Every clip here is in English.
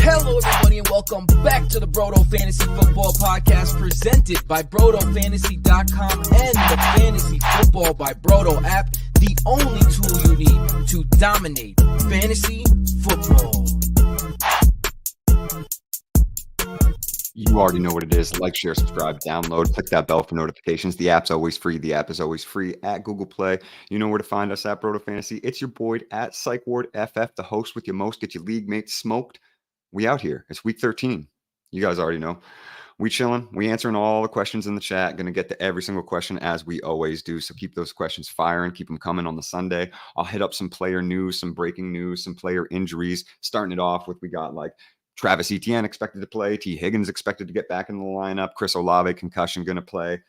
Hello, everybody, and welcome back to the Broto Fantasy Football Podcast presented by BrotoFantasy.com and the Fantasy Football by Broto app, the only tool you need to dominate fantasy football. You already know what it is. Like, share, subscribe, download, click that bell for notifications. The app's always free. The app is always free at Google Play. You know where to find us at Broto Fantasy. It's your boy at PsychWardFF, the host with your most, get your league mates smoked. We out here. It's week 13. You guys already know. We chilling. We answering all the questions in the chat. Going to get to every single question as we always do. So keep those questions firing. Keep them coming on the Sunday. I'll hit up some player news, some breaking news, some player injuries. Starting it off with, we got like Travis Etienne expected to play. T. Higgins expected to get back in the lineup. Chris Olave, concussion, going to play.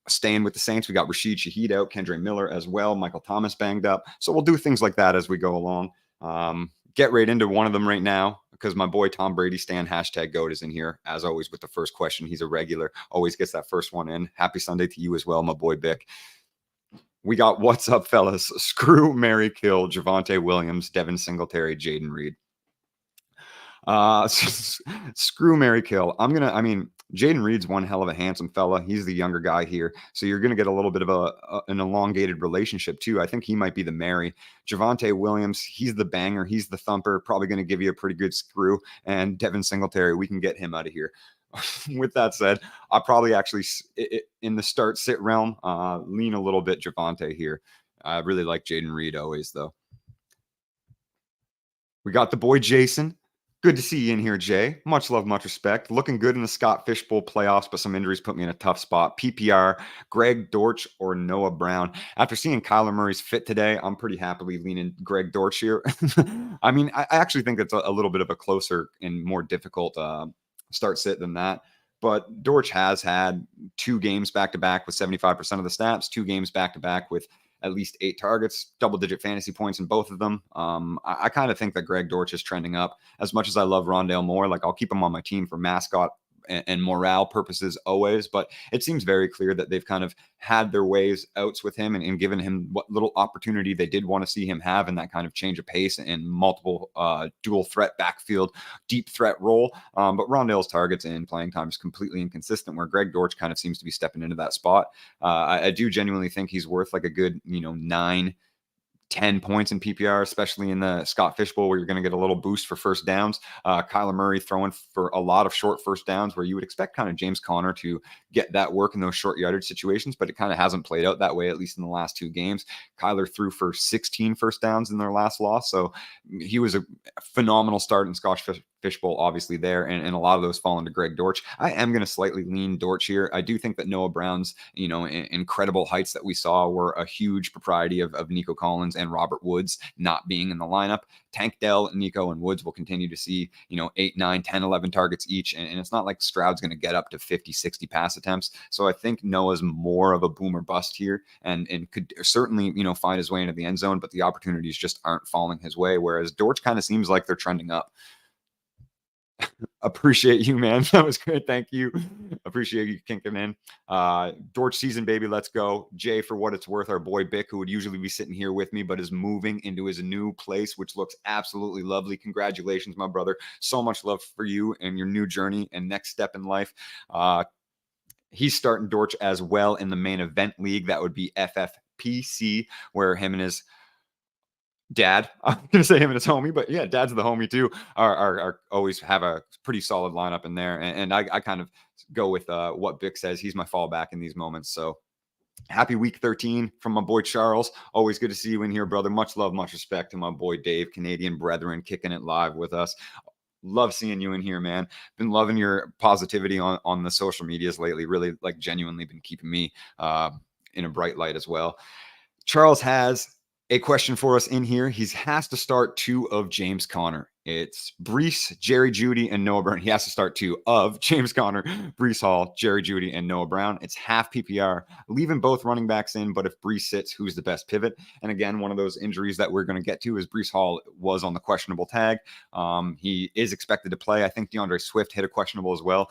Staying with the Saints, we got Rashid Shaheed out. Kendre Miller as well. Michael Thomas banged up. So we'll do things like that as we go along. Get right into one of them right now because my boy Tom Brady Stan #GOAT is in here as always with the first question. He's a regular, always gets that first one in. Happy Sunday to you as well, my boy Bick. We got what's up, fellas? Screw, marry, kill Javonte Williams, Devin Singletary, Jaden Reed. Screw, marry, kill. Jaden Reed's one hell of a handsome fella. He's the younger guy here. So you're going to get a little bit of an elongated relationship too. I think he might be the marry. Javonte Williams, he's the banger. He's the thumper. Probably going to give you a pretty good screw. And Devin Singletary, we can get him out of here. With that said, I'll probably actually, in the start-sit realm, lean a little bit Javonte here. I really like Jaden Reed always, though. We got the boy Jason. Good to see you in here, Jay. Much love, much respect. Looking good in the Scott Fishbowl playoffs, but some injuries put me in a tough spot. PPR, Greg Dortch or Noah Brown. After seeing Kyler Murray's fit today, I'm pretty happily leaning Greg Dortch here. I actually think it's a little bit of a closer and more difficult start-sit than that. But Dortch has had 2 games back-to-back with 75% of the snaps, 2 games back-to-back with at least 8 targets, double-digit fantasy points in both of them. I kind of think that Greg Dortch is trending up. As much as I love Rondale Moore, like I'll keep him on my team for mascot and morale purposes always, but it seems very clear that they've kind of had their ways outs with him and given him what little opportunity they did want to see him have in that kind of change of pace and multiple dual threat backfield, deep threat role. But Rondale's targets and playing time is completely inconsistent, where Greg Dortch kind of seems to be stepping into that spot. I do genuinely think he's worth like a good, 9-10 points in PPR, especially in the Scott Fishbowl where you're going to get a little boost for first downs. Kyler Murray throwing for a lot of short first downs where you would expect kind of James Conner to get that work in those short yardage situations, but it kind of hasn't played out that way, at least in the last 2 games. Kyler threw for 16 first downs in their last loss. So he was a phenomenal start in Scott Fishbowl, obviously there, and a lot of those fall into Greg Dortch. I am going to slightly lean Dortch here. I do think that Noah Brown's, incredible heights that we saw were a huge propriety of Nico Collins and Robert Woods not being in the lineup. Tank Dell, Nico, and Woods will continue to see, 8, 9, 10, 11 targets each. And it's not like Stroud's going to get up to 50, 60 pass attempts. So I think Noah's more of a boom or bust here and could certainly, find his way into the end zone, but the opportunities just aren't falling his way. Whereas Dortch kind of seems like they're trending up. Appreciate you, man. That was great. Thank you. Appreciate you kinking in. Dortch season, baby. Let's go. Jay, for what it's worth, our boy Bick, who would usually be sitting here with me, but is moving into his new place, which looks absolutely lovely. Congratulations, my brother. So much love for you and your new journey and next step in life. He's starting Dortch as well in the main event league. That would be FFPC, where him and his dad, I'm going to say him and his homie, but yeah, dad's the homie too, are always have a pretty solid lineup in there. And I kind of go with what Bick says. He's my fallback in these moments. So happy week 13 from my boy Charles. Always good to see you in here, brother. Much love, much respect to my boy Dave, Canadian brethren, kicking it live with us. Love seeing you in here, man. Been loving your positivity on the social medias lately. Really, like, genuinely been keeping me in a bright light as well. Charles has a question for us in here. He has to start 2 of James Conner. It's Breece, Jerry Jeudy, and Noah Brown. He has to start 2 of James Conner, Breece Hall, Jerry Jeudy, and Noah Brown. It's half PPR, leaving both running backs in, but if Breece sits, who's the best pivot? And again, one of those injuries that we're going to get to is Breece Hall was on the questionable tag. He is expected to play. I think DeAndre Swift hit a questionable as well.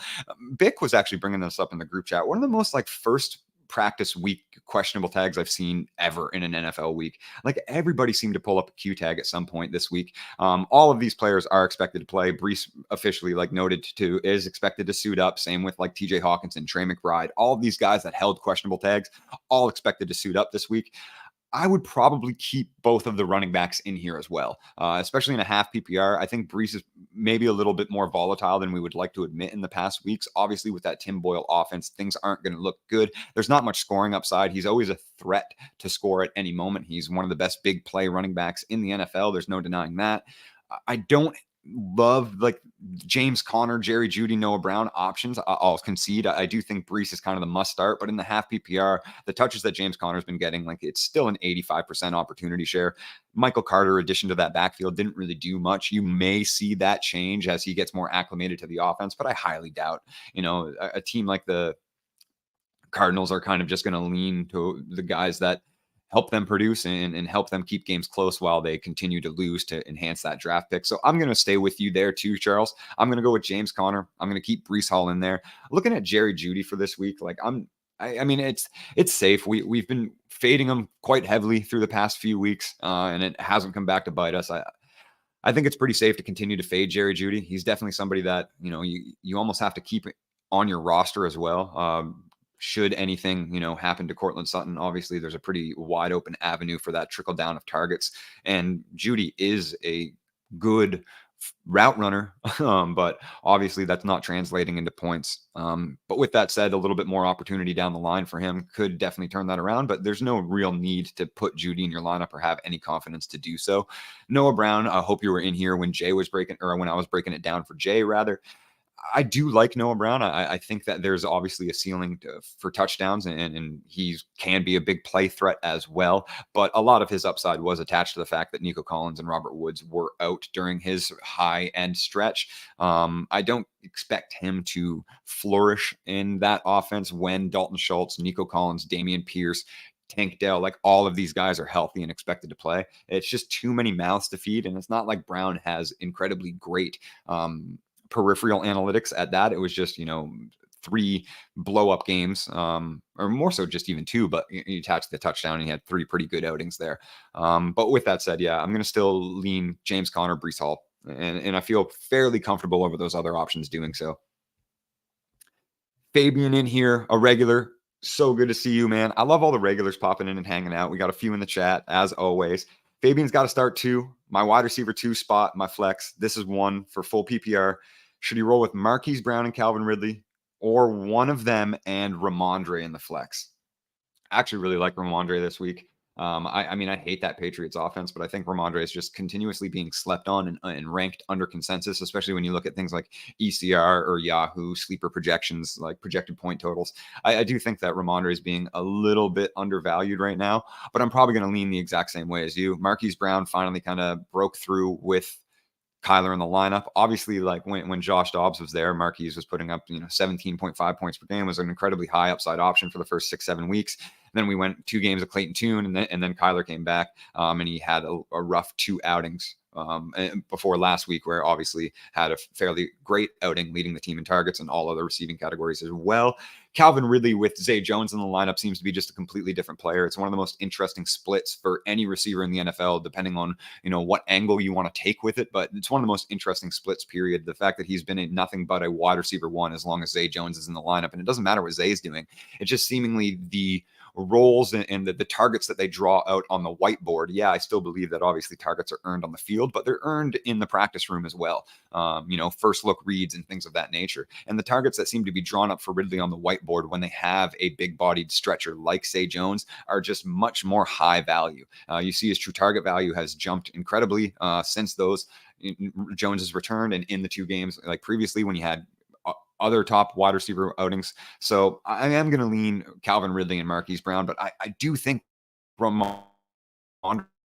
Bick was actually bringing this up in the group chat. One of the most first practice week questionable tags I've seen ever in an NFL week. Like everybody seemed to pull up a Q tag at some point this week. All of these players are expected to play. Brees officially, like noted to, is expected to suit up. Same with like TJ Hawkinson, Trey McBride, all of these guys that held questionable tags, all expected to suit up this week. I would probably keep both of the running backs in here as well, especially in a half PPR. I think Brees is maybe a little bit more volatile than we would like to admit in the past weeks. Obviously, with that Tim Boyle offense, things aren't going to look good. There's not much scoring upside. He's always a threat to score at any moment. He's one of the best big play running backs in the NFL. There's no denying that. I don't love like James Conner, Jerry Jeudy, Noah Brown options. I'll concede. I do think Brees is kind of the must start, but in the half PPR, the touches that James Conner's been getting, like it's still an 85% opportunity share. Michael Carter, addition to that backfield, didn't really do much. You may see that change as he gets more acclimated to the offense, but I highly doubt, a team like the Cardinals are kind of just going to lean to the guys that help them produce and help them keep games close while they continue to lose to enhance that draft pick. So I'm going to stay with you there too, Charles. I'm going to go with James Conner. I'm going to keep Brees Hall in there. Looking at Jerry Jeudy for this week, like I mean, it's safe. We've been fading him quite heavily through the past few weeks, and it hasn't come back to bite us. I think it's pretty safe to continue to fade Jerry Jeudy. He's definitely somebody that you almost have to keep on your roster as well. Should anything, happen to Cortland Sutton, obviously there's a pretty wide open avenue for that trickle down of targets. And Jeudy is a good route runner, but obviously that's not translating into points. But with that said, a little bit more opportunity down the line for him could definitely turn that around, but there's no real need to put Jeudy in your lineup or have any confidence to do so. Noah Brown, I hope you were in here when Jay was breaking, or when I was breaking it down for Jay rather. I do like Noah Brown. I think that there's obviously a ceiling for touchdowns, and he can be a big play threat as well. But a lot of his upside was attached to the fact that Nico Collins and Robert Woods were out during his high end stretch. I don't expect him to flourish in that offense when Dalton Schultz, Nico Collins, Damian Pierce, Tank Dell, like all of these guys are healthy and expected to play. It's just too many mouths to feed. And it's not like Brown has incredibly great peripheral analytics at that. It was just, 3 blow up games, or more so just even 2, but you attached the touchdown and he had 3 pretty good outings there. But with that said, yeah, I'm going to still lean James Conner, Brees Hall, and I feel fairly comfortable over those other options doing so. Fabian in here, a regular. So good to see you, man. I love all the regulars popping in and hanging out. We got a few in the chat as always. Fabian's got to start 2. My wide receiver 2 spot, my flex. This is 1 for full PPR. Should he roll with Marquise Brown and Calvin Ridley, or one of them and Ramondre in the flex? I actually really like Ramondre this week. I mean, I hate that Patriots offense, but I think Ramondre is just continuously being slept on and ranked under consensus, especially when you look at things like ECR or Yahoo sleeper projections, like projected point totals. I do think that Ramondre is being a little bit undervalued right now, but I'm probably going to lean the exact same way as you. Marquise Brown finally kind of broke through with Kyler in the lineup. Obviously, like when Josh Dobbs was there, Marquise was putting up 17.5 points per game, was an incredibly high upside option for the first 6-7 weeks. Then we went 2 games of Clayton Tune, and then Kyler came back, and he had a rough 2 outings before last week, where obviously had a fairly great outing, leading the team in targets and all other receiving categories as well. Calvin Ridley with Zay Jones in the lineup seems to be just a completely different player. It's one of the most interesting splits for any receiver in the NFL, depending on what angle you want to take with it. But it's one of the most interesting splits, period. The fact that he's been nothing but a wide receiver 1 as long as Zay Jones is in the lineup, and it doesn't matter what Zay's doing. It's just seemingly the roles and the targets that they draw out on the whiteboard. Yeah, I still believe that obviously targets are earned on the field, but they're earned in the practice room as well. First look reads and things of that nature. And the targets that seem to be drawn up for Ridley on the whiteboard when they have a big bodied stretcher like Zay Jones are just much more high value. You see his true target value has jumped incredibly since those Jones has returned, and in the 2 games like previously when you had other top wide receiver outings. So I am going to lean Calvin Ridley and Marquise Brown, but I do think Ramondre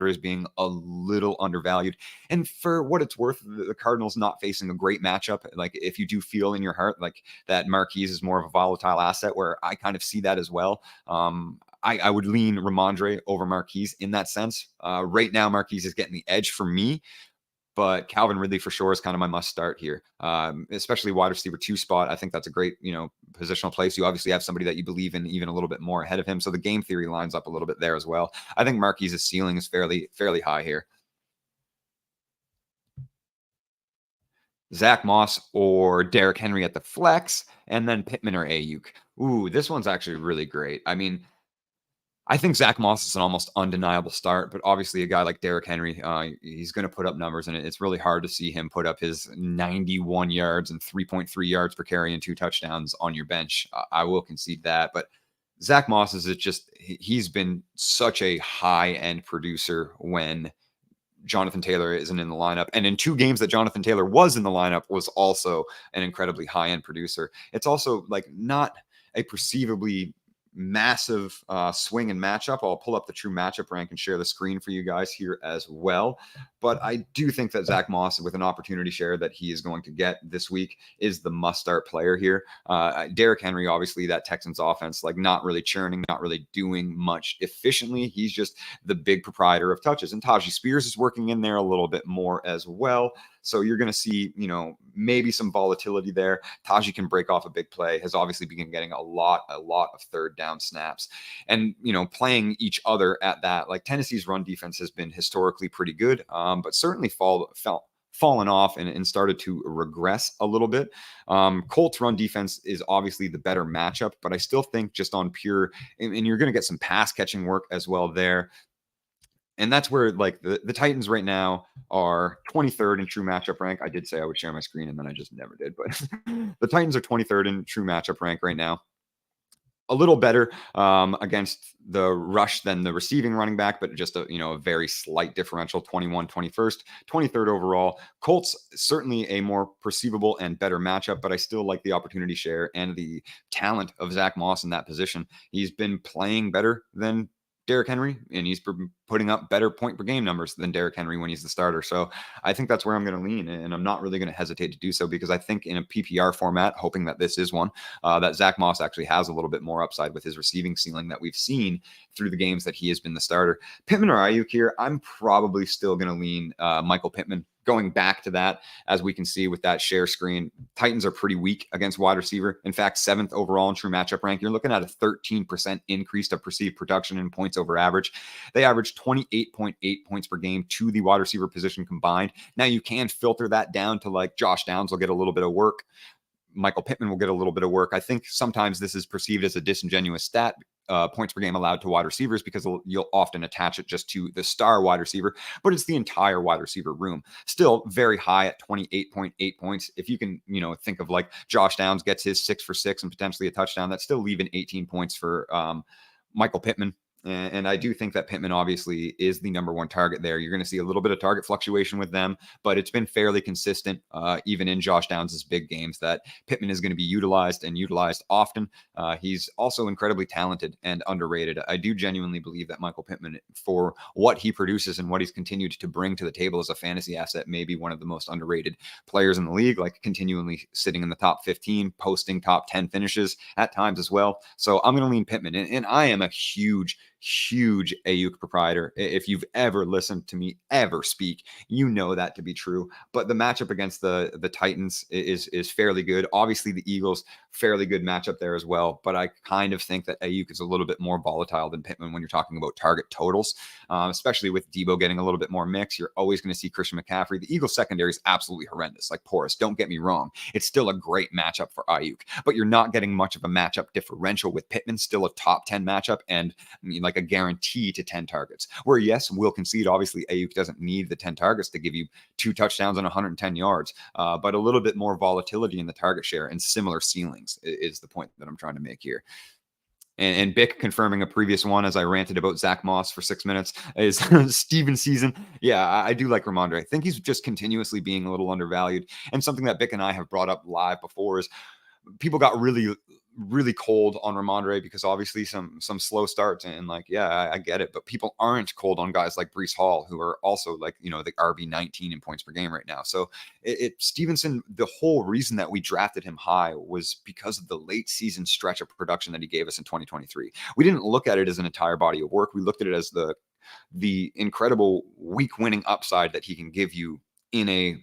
is being a little undervalued. And for what it's worth, the Cardinals not facing a great matchup. Like if you do feel in your heart like that Marquise is more of a volatile asset, where I kind of see that as well. I would lean Ramondre over Marquise in that sense. Right now, Marquise is getting the edge for me. but Calvin Ridley for sure is kind of my must start here, especially wide receiver 2 spot. I think that's a great, positional place. You obviously have somebody that you believe in even a little bit more ahead of him. So the game theory lines up a little bit there as well. I think Marquise's ceiling is fairly high here. Zach Moss or Derrick Henry at the flex, and then Pittman or Ayuk. Ooh, this one's actually really great. I mean, I think Zach Moss is an almost undeniable start, but obviously a guy like Derrick Henry, he's going to put up numbers, and it's really hard to see him put up his 91 yards and 3.3 yards per carry and 2 touchdowns on your bench. I will concede that, but Zach Moss is he's been such a high-end producer when Jonathan Taylor isn't in the lineup. And in 2 games that Jonathan Taylor was in the lineup was also an incredibly high-end producer. It's also like not a perceivably massive swing and matchup. I'll pull up the true matchup rank and share the screen for you guys here as well. But I do think that Zach Moss, with an opportunity share that he is going to get this week, is the must-start player here. Derrick Henry, obviously, that Texans offense, like not really churning, not really doing much efficiently. He's just the big proprietor of touches. And Tajee Spears is working in there a little bit more as well. So you're going to see, maybe some volatility there. Tajee can break off a big play, has obviously been getting a lot of third down snaps, and, playing each other at that. Like Tennessee's run defense has been historically pretty good, but certainly fallen off and started to regress a little bit. Colts run defense is obviously the better matchup, but I still think just on pure, and you're going to get some pass catching work as well there. And that's where like the Titans right now are 23rd in true matchup rank. I did say I would share my screen and then I just never did, but the Titans are 23rd in true matchup rank right now. A little better against the rush than the receiving running back, but just a very slight differential, 21, 21st, 23rd overall. Colts, certainly a more perceivable and better matchup, but I still like the opportunity share and the talent of Zach Moss in that position. He's been playing better than Derrick Henry, and he's putting up better point per game numbers than Derrick Henry when he's the starter. So I think that's where I'm going to lean, and I'm not really going to hesitate to do so, because I think in a PPR format, hoping that this is one, that Zach Moss actually has a little bit more upside with his receiving ceiling that we've seen through the games that he has been the starter. Pittman or Ayuk here, I'm probably still going to lean Michael Pittman. Going back to that, as we can see with that share screen, Titans are pretty weak against wide receiver. In fact, 7th overall in true matchup rank. You're looking at a 13% increase to perceived production in points over average. They average 28.8 points per game to the wide receiver position combined. Now you can filter that down to like Josh Downs will get a little bit of work. Michael Pittman will get a little bit of work. I think sometimes this is perceived as a disingenuous stat, points per game allowed to wide receivers, because you'll often attach it just to the star wide receiver, but it's the entire wide receiver room. Still very high at 28.8 points. If you can, think of like Josh Downs gets his 6 for 6 and potentially a touchdown, that's still leaving 18 points for Michael Pittman. And I do think that Pittman obviously is the number one target there. You're going to see a little bit of target fluctuation with them, but it's been fairly consistent, even in Josh Downs' big games, that Pittman is going to be utilized often. He's also incredibly talented and underrated. I do genuinely believe that Michael Pittman, for what he produces and what he's continued to bring to the table as a fantasy asset, may be one of the most underrated players in the league, like continually sitting in the top 15, posting top 10 finishes at times as well. So I'm going to lean Pittman, and I am a huge Ayuk proprietor. If you've ever listened to me ever speak, you know that to be true. But the matchup against the Titans is fairly good. Obviously, the Eagles, fairly good matchup there as well. But I kind of think that Ayuk is a little bit more volatile than Pittman when you're talking about target totals, especially with Debo getting a little bit more mix. You're always going to see Christian McCaffrey. The Eagles secondary is absolutely horrendous, like porous. Don't get me wrong. It's still a great matchup for Ayuk, but you're not getting much of a matchup differential with Pittman. Still a top 10 matchup, and like a guarantee to 10 targets. Where, yes, we'll concede, obviously, Ayuk doesn't need the 10 targets to give you 2 touchdowns and 110 yards, but a little bit more volatility in the target share and similar ceilings is the point that I'm trying to make here. And Bick confirming a previous one as I ranted about Zach Moss for 6 minutes is Steven season. Yeah, I do like Ramondre. I think he's just continuously being a little undervalued. And something that Bick and I have brought up live before is people got really cold on Ramondre because obviously some slow starts, and like, yeah, I get it, but people aren't cold on guys like Breece Hall, who are also like, the RB 19 in points per game right now. So Stevenson, the whole reason that we drafted him high was because of the late season stretch of production that he gave us in 2023. We didn't look at it as an entire body of work. We looked at it as the incredible week winning upside that he can give you in a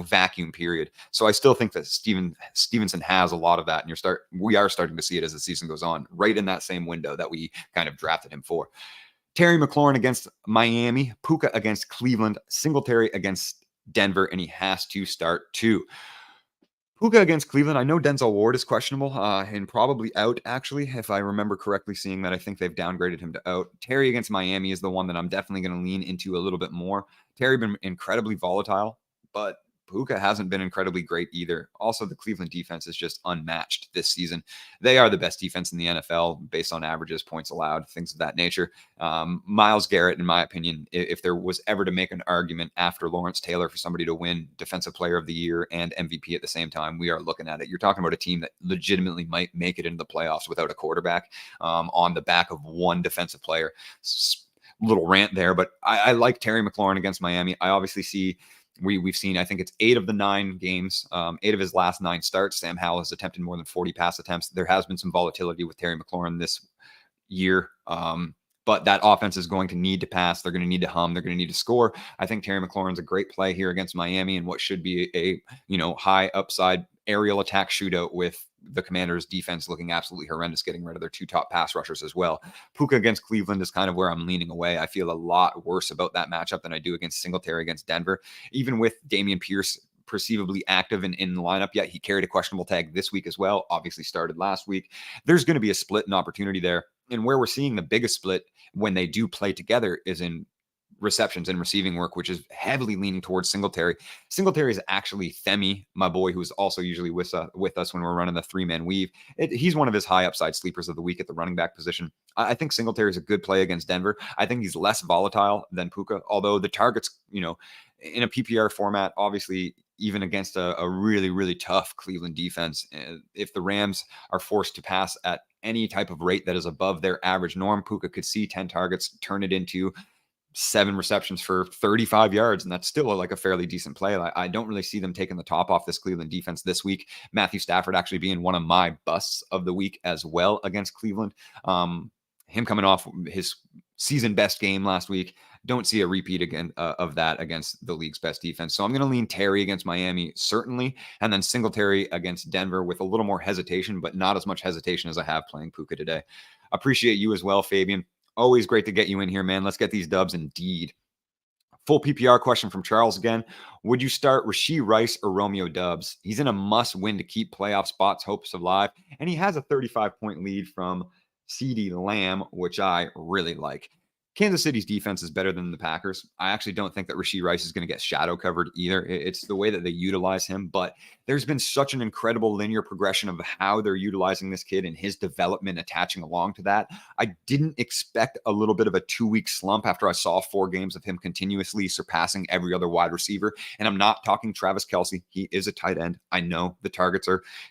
vacuum period. So I still think that Stevenson has a lot of that, and we are starting to see it as the season goes on, right in that same window that we kind of drafted him for. Terry McLaurin against Miami, Puka against Cleveland, Singletary against Denver, and he has to start too. Puka against Cleveland. I know Denzel Ward is questionable and probably out, actually, if I remember correctly, seeing that I think they've downgraded him to out. Terry against Miami is the one that I'm definitely going to lean into a little bit more. Terry been incredibly volatile, but Puka hasn't been incredibly great either. Also, the Cleveland defense is just unmatched this season. They are the best defense in the NFL based on averages, points allowed, things of that nature. Myles Garrett, in my opinion, if there was ever to make an argument after Lawrence Taylor for somebody to win Defensive Player of the Year and MVP at the same time, we are looking at it. You're talking about a team that legitimately might make it into the playoffs without a quarterback on the back of one defensive player. Little rant there, but I like Terry McLaurin against Miami. I obviously see we've seen, I think it's 8 of the 9 games, 8 of his last 9 starts. Sam Howell has attempted more than 40 pass attempts. There has been some volatility with Terry McLaurin this year. But that offense is going to need to pass. They're going to need to hum. They're going to need to score. I think Terry McLaurin's a great play here against Miami and what should be a high upside aerial attack shootout with the Commanders' defense looking absolutely horrendous, getting rid of their 2 top pass rushers as well. Puka against Cleveland is kind of where I'm leaning away. I feel a lot worse about that matchup than I do against Singletary against Denver. Even with Dameon Pierce perceivably active in the lineup yet, he carried a questionable tag this week as well, obviously started last week. There's going to be a split in opportunity there. And where we're seeing the biggest split when they do play together is in receptions and receiving work, which is heavily leaning towards Singletary. Singletary is actually Themi, my boy, who's also usually with us when we're running the 3-man weave. He's one of his high upside sleepers of the week at the running back position. I think Singletary is a good play against Denver. I think he's less volatile than Puka, although the targets, in a PPR format, obviously, even against a really, really tough Cleveland defense, if the Rams are forced to pass at any type of rate that is above their average norm, Puka could see 10 targets, turn it into 7 receptions for 35 yards, and that's still like a fairly decent play. I don't really see them taking the top off this Cleveland defense this week. Matthew Stafford actually being one of my busts of the week as well against Cleveland. Him coming off his season best game last week. Don't see a repeat again of that against the league's best defense. So I'm going to lean Terry against Miami, certainly, and then Singletary against Denver with a little more hesitation, but not as much hesitation as I have playing Puka today. Appreciate you as well, Fabian. Always great to get you in here, man. Let's get these dubs indeed. Full PPR question from Charles again. Would you start Rashee Rice or Romeo Doubs? He's in a must-win to keep playoff spots hopes alive, and he has a 35-point lead from CeeDee Lamb, which I really like. Kansas City's defense is better than the Packers. I actually don't think that Rashee Rice is going to get shadow covered either. It's the way that they utilize him, but there's been such an incredible linear progression of how they're utilizing this kid and his development attaching along to that. I didn't expect a little bit of a 2-week slump after I saw 4 games of him continuously surpassing every other wide receiver. And I'm not talking Travis Kelce. He is a tight end. I know the targets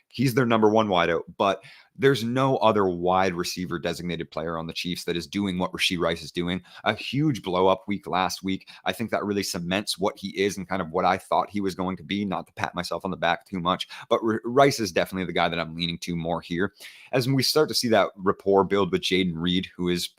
he's their number 1 wideout, but there's no other wide receiver designated player on the Chiefs that is doing what Rashee Rice is doing. A huge blow up week last week. I think that really cements what he is and kind of what I thought he was going to be, not to pat myself on the back too much, but Rice is definitely the guy that I'm leaning to more here. As we start to see that rapport build with Jaden Reed, who is,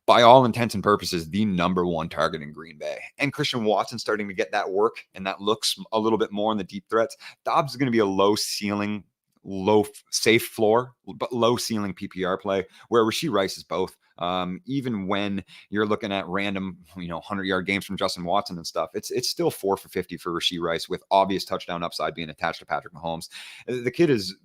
by all intents and purposes, the number 1 target in Green Bay. And Christian Watson starting to get that work, and that looks a little bit more in the deep threats. Dobbs is going to be a low ceiling, low safe floor, but low ceiling PPR play, where Rashee Rice is both. Even when you're looking at random, 100-yard games from Justin Watson and stuff, it's still 4 for 50 for Rashee Rice with obvious touchdown upside being attached to Patrick Mahomes. The kid is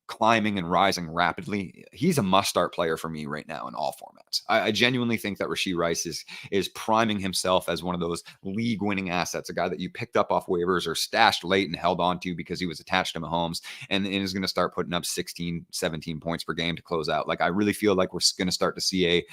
climbing and rising rapidly. He's a must-start player for me right now in all formats. I genuinely think that Rashee Rice is priming himself as one of those league-winning assets, a guy that you picked up off waivers or stashed late and held on to because he was attached to Mahomes and is going to start putting up 16, 17 points per game to close out. Like, I really feel like we're going to start to see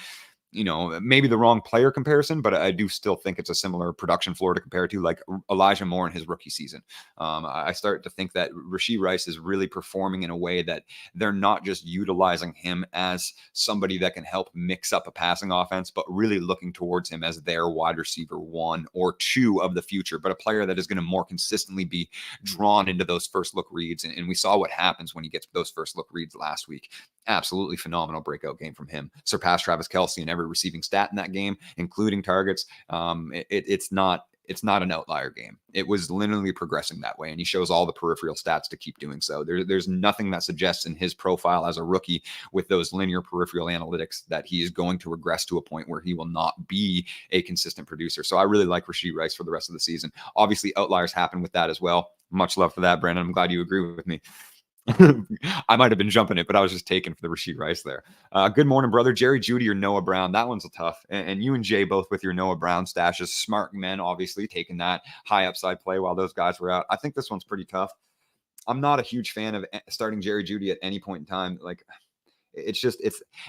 maybe the wrong player comparison, but I do still think it's a similar production floor to compare to, like Elijah Moore in his rookie season. I start to think that Rashee Rice is really performing in a way that they're not just utilizing him as somebody that can help mix up a passing offense, but really looking towards him as their wide receiver 1 or 2 of the future, but a player that is going to more consistently be drawn into those first look reads. And we saw what happens when he gets those first look reads last week. Absolutely phenomenal breakout game from him. Surpassed Travis Kelce in every receiving stat in that game, including targets. It's not it's not an outlier game. It was linearly progressing that way, and he shows all the peripheral stats to keep doing so. There's nothing that suggests in his profile as a rookie with those linear peripheral analytics that he is going to regress to a point where he will not be a consistent producer. So I really like Rashee Rice for the rest of the season. Obviously, outliers happen with that as well. Much love for that, Brandon. I'm glad you agree with me. I might have been jumping it, but I was just taking for the Rashee Rice there. Good morning, brother. Jerry Jeudy or Noah Brown? That one's a tough. And you and Jay both with your Noah Brown stashes. Smart men, obviously, taking that high upside play while those guys were out. I think this one's pretty tough. I'm not a huge fan of starting Jerry Jeudy at any point in time. Like,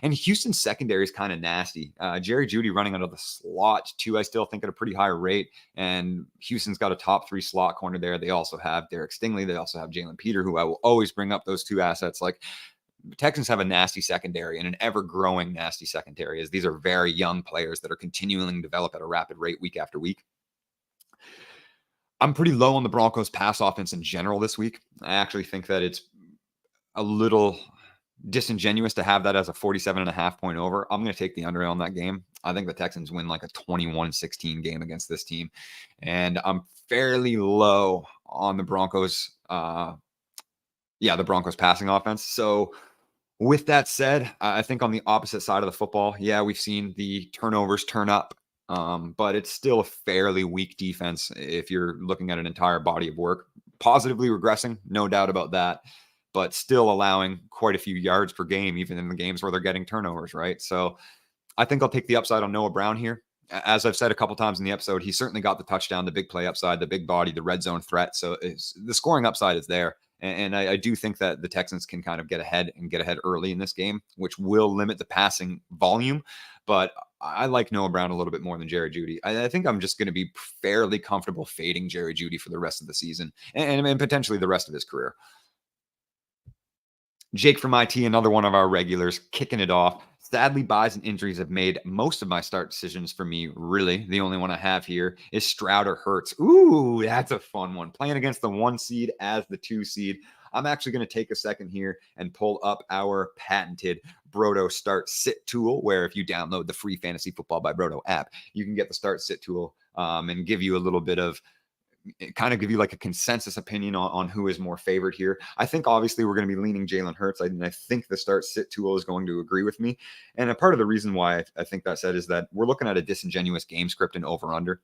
and Houston's secondary is kind of nasty. Jerry Jeudy running out of the slot too, I still think at a pretty high rate. And Houston's got a top 3 slot corner there. They also have Derek Stingley. They also have Jalen Peter, who I will always bring up those 2 assets. Like, Texans have a nasty secondary and an ever-growing nasty secondary, as these are very young players that are continuing to develop at a rapid rate week after week. I'm pretty low on the Broncos pass offense in general this week. I actually think that it's a little disingenuous to have that as a 47.5 point over. I'm going to take the under on that game. I think the Texans win like a 21-16 game against this team. And I'm fairly low on the Broncos. The Broncos passing offense. So with that said, I think on the opposite side of the football, we've seen the turnovers turn up. But it's still a fairly weak defense if you're looking at an entire body of work. Positively regressing, no doubt about that, but still allowing quite a few yards per game, even in the games where they're getting turnovers, right? So I think I'll take the upside on Noah Brown here. As I've said a couple times in the episode, he certainly got the touchdown, the big play upside, the big body, the red zone threat. So the scoring upside is there. And I do think that the Texans can kind of get ahead early in this game, which will limit the passing volume. But I like Noah Brown a little bit more than Jerry Jeudy. I think I'm just going to be fairly comfortable fading Jerry Jeudy for the rest of the season and potentially the rest of his career. Jake from IT, another one of our regulars, kicking it off. Sadly, buys and injuries have made most of my start decisions for me. Really, the only one I have here is Stroud or Hurts. Ooh, that's a fun one. Playing against the 1 seed as the 2 seed. I'm actually going to take a second here and pull up our patented Broto Start Sit tool, where if you download the free Fantasy Football by Broto app, you can get the Start Sit tool and give you a little bit of kind of give you like a consensus opinion on who is more favored here. I think obviously we're going to be leaning Jalen Hurts. I think the Start Sit tool is going to agree with me. And a part of the reason why I think that said is that we're looking at a disingenuous game script and over under.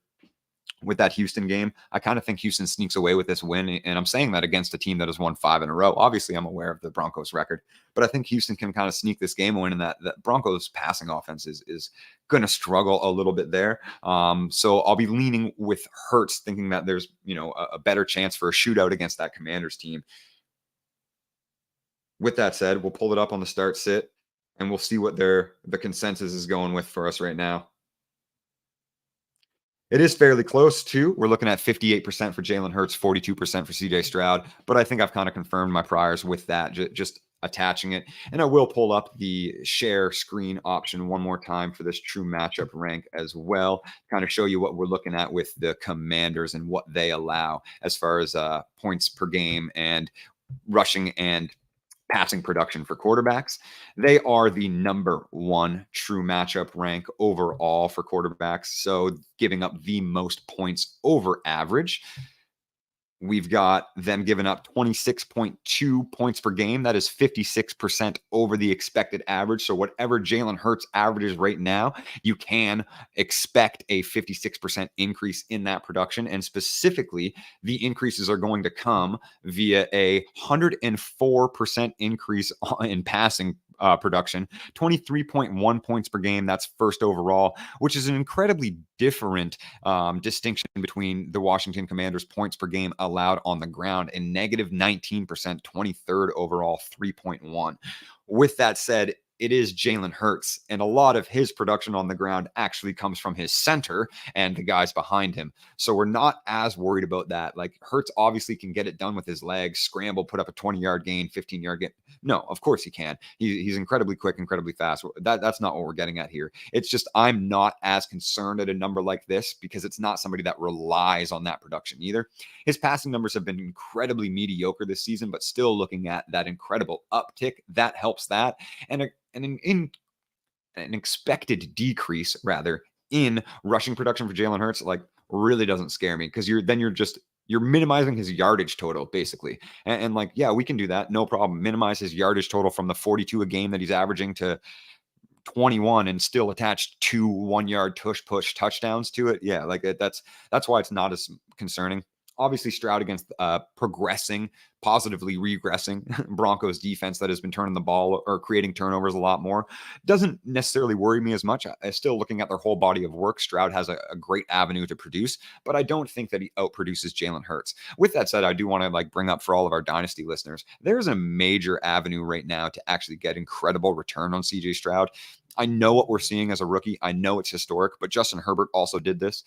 With that Houston game, I kind of think Houston sneaks away with this win. And I'm saying that against a team that has won 5 in a row. Obviously, I'm aware of the Broncos record, but I think Houston can kind of sneak this game win, and that Broncos passing offense is going to struggle a little bit there. So I'll be leaning with Hurts, thinking that there's, a better chance for a shootout against that Commanders team. With that said, we'll pull it up on the Start Sit and we'll see what the consensus is going with for us right now. It is fairly close, too. We're looking at 58% for Jalen Hurts, 42% for CJ Stroud. But I think I've kind of confirmed my priors with that, just attaching it. And I will pull up the share screen option one more time for this true matchup rank as well, kind of show you what we're looking at with the Commanders and what they allow as far as points per game and rushing and passing production for quarterbacks. They are the number 1 true matchup rank overall for quarterbacks. So giving up the most points over average. We've got them giving up 26.2 points per game. That is 56% over the expected average. So whatever Jalen Hurts averages right now, you can expect a 56% increase in that production. And specifically, the increases are going to come via a 104% increase in passing production, 23.1 points per game. That's first overall, which is an incredibly different distinction between the Washington Commanders' points per game allowed on the ground and negative 19%, 23rd overall, 3.1. With that said, it is Jalen Hurts, and a lot of his production on the ground actually comes from his center and the guys behind him. So we're not as worried about that. Like, Hurts obviously can get it done with his legs, scramble, put up a 20-yard gain, 15-yard gain. No, of course he can. He's incredibly quick, incredibly fast. That's not what we're getting at here. It's just I'm not as concerned at a number like this because it's not somebody that relies on that production either. His passing numbers have been incredibly mediocre this season, but still looking at that incredible uptick, that helps that. And an expected decrease, rather, in rushing production for Jalen Hurts. Like, really doesn't scare me because you're minimizing his yardage total basically. And like, yeah, we can do that. No problem. Minimize his yardage total from the 42 a game that he's averaging to 21 and still attach 2 1-yard push touchdowns to it. Yeah, like that's why it's not as concerning. Obviously, Stroud against progressing, positively regressing Broncos defense that has been turning the ball or creating turnovers a lot more doesn't necessarily worry me as much. I still looking at their whole body of work. Stroud has a great avenue to produce, but I don't think that he outproduces Jalen Hurts. With that said, I do want to like bring up for all of our dynasty listeners, there's a major avenue right now to actually get incredible return on CJ Stroud. I know what we're seeing as a rookie. I know it's historic, but Justin Herbert also did this.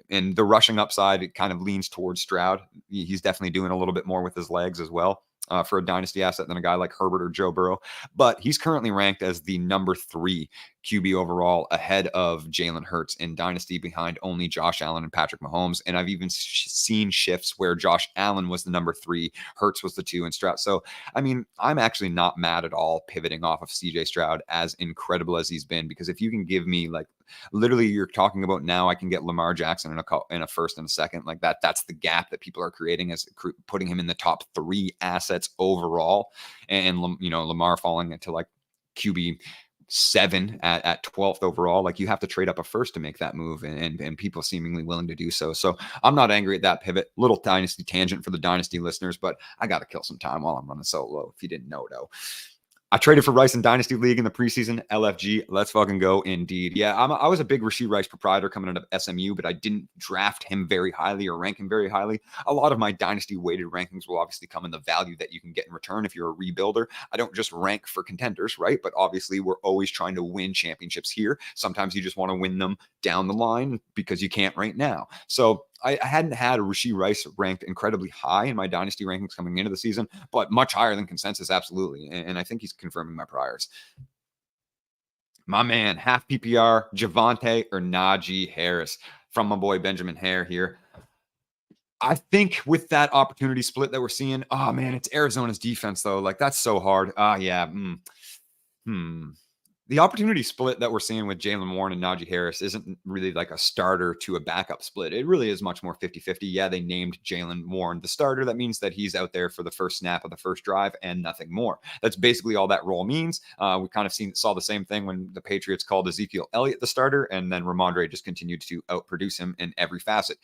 And the rushing upside, it kind of leans towards Stroud. He's definitely doing a little bit more with his legs as well for a dynasty asset than a guy like Herbert or Joe Burrow. But he's currently ranked as the number 3 QB overall ahead of Jalen Hurts in dynasty behind only Josh Allen and Patrick Mahomes. And I've even seen shifts where Josh Allen was the number 3, Hurts was the 2, and Stroud. So, I mean, I'm actually not mad at all pivoting off of CJ Stroud, as incredible as he's been, because if you can give me like literally you're talking about now I can get Lamar Jackson in a first and a second, like that's the gap that people are creating as putting him in the top 3 assets overall, and Lamar falling into like QB 7 at 12th overall. Like you have to trade up a first to make that move, and people seemingly willing to do so. So I'm not angry at that pivot. Little dynasty tangent for the dynasty listeners, but I got to kill some time while I'm running solo. If you didn't know, though. I traded for Rice in Dynasty League in the preseason. LFG, let's fucking go indeed. Yeah, I was a big Rashee Rice proprietor coming out of SMU, but I didn't draft him very highly or rank him very highly. A lot of my Dynasty weighted rankings will obviously come in the value that you can get in return if you're a rebuilder. I don't just rank for contenders, right? But obviously we're always trying to win championships here. Sometimes you just want to win them down the line because you can't right now. So I hadn't had a Rashee Rice ranked incredibly high in my dynasty rankings coming into the season, but much higher than consensus, absolutely. And I think he's confirming my priors. My man, half PPR, Javonte or Najee Harris, from my boy Benjamin Hare here. I think with that opportunity split that we're seeing, oh man, it's Arizona's defense though. Like that's so hard. The opportunity split that we're seeing with Jaylen Warren and Najee Harris isn't really like a starter to a backup split. It really is much more 50-50. Yeah, they named Jaylen Warren the starter. That means that he's out there for the first snap of the first drive and nothing more. That's basically all that role means. We kind of saw the same thing when the Patriots called Ezekiel Elliott the starter, and then Ramondre just continued to outproduce him in every facet.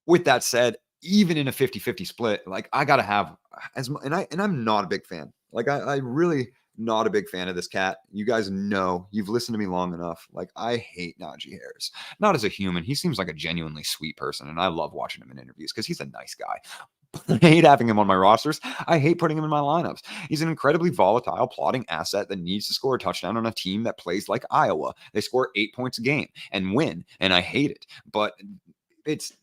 With that said, even in a 50-50 split, like I got to have and I'm not a big fan. Like I really not a big fan of this cat. You guys know, you've listened to me long enough. Like I hate Najee Harris. Not as a human. He seems like a genuinely sweet person, and I love watching him in interviews because he's a nice guy. I hate having him on my rosters. I hate putting him in my lineups. He's an incredibly volatile, plotting asset that needs to score a touchdown on a team that plays like Iowa. They score 8 points a game and win, and I hate it. But it's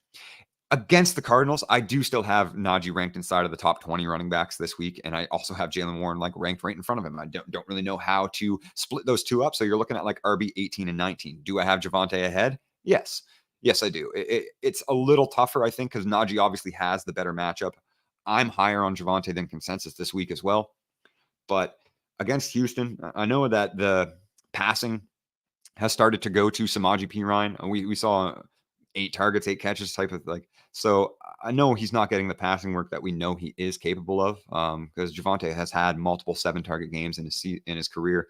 against the Cardinals, I do still have Najee ranked inside of the top 20 running backs this week, and I also have Jaylen Warren like ranked right in front of him. I don't really know how to split those two up, so you're looking at like RB 18 and 19. Do I have Javonte ahead? Yes, I do. It's a little tougher, I think, because Najee obviously has the better matchup. I'm higher on Javonte than consensus this week as well, but against Houston, I know that the passing has started to go to Samaje Perine. We saw 8 targets, 8 catches type of like. So I know he's not getting the passing work that we know he is capable of, because Javonte has had multiple 7-target games in his career,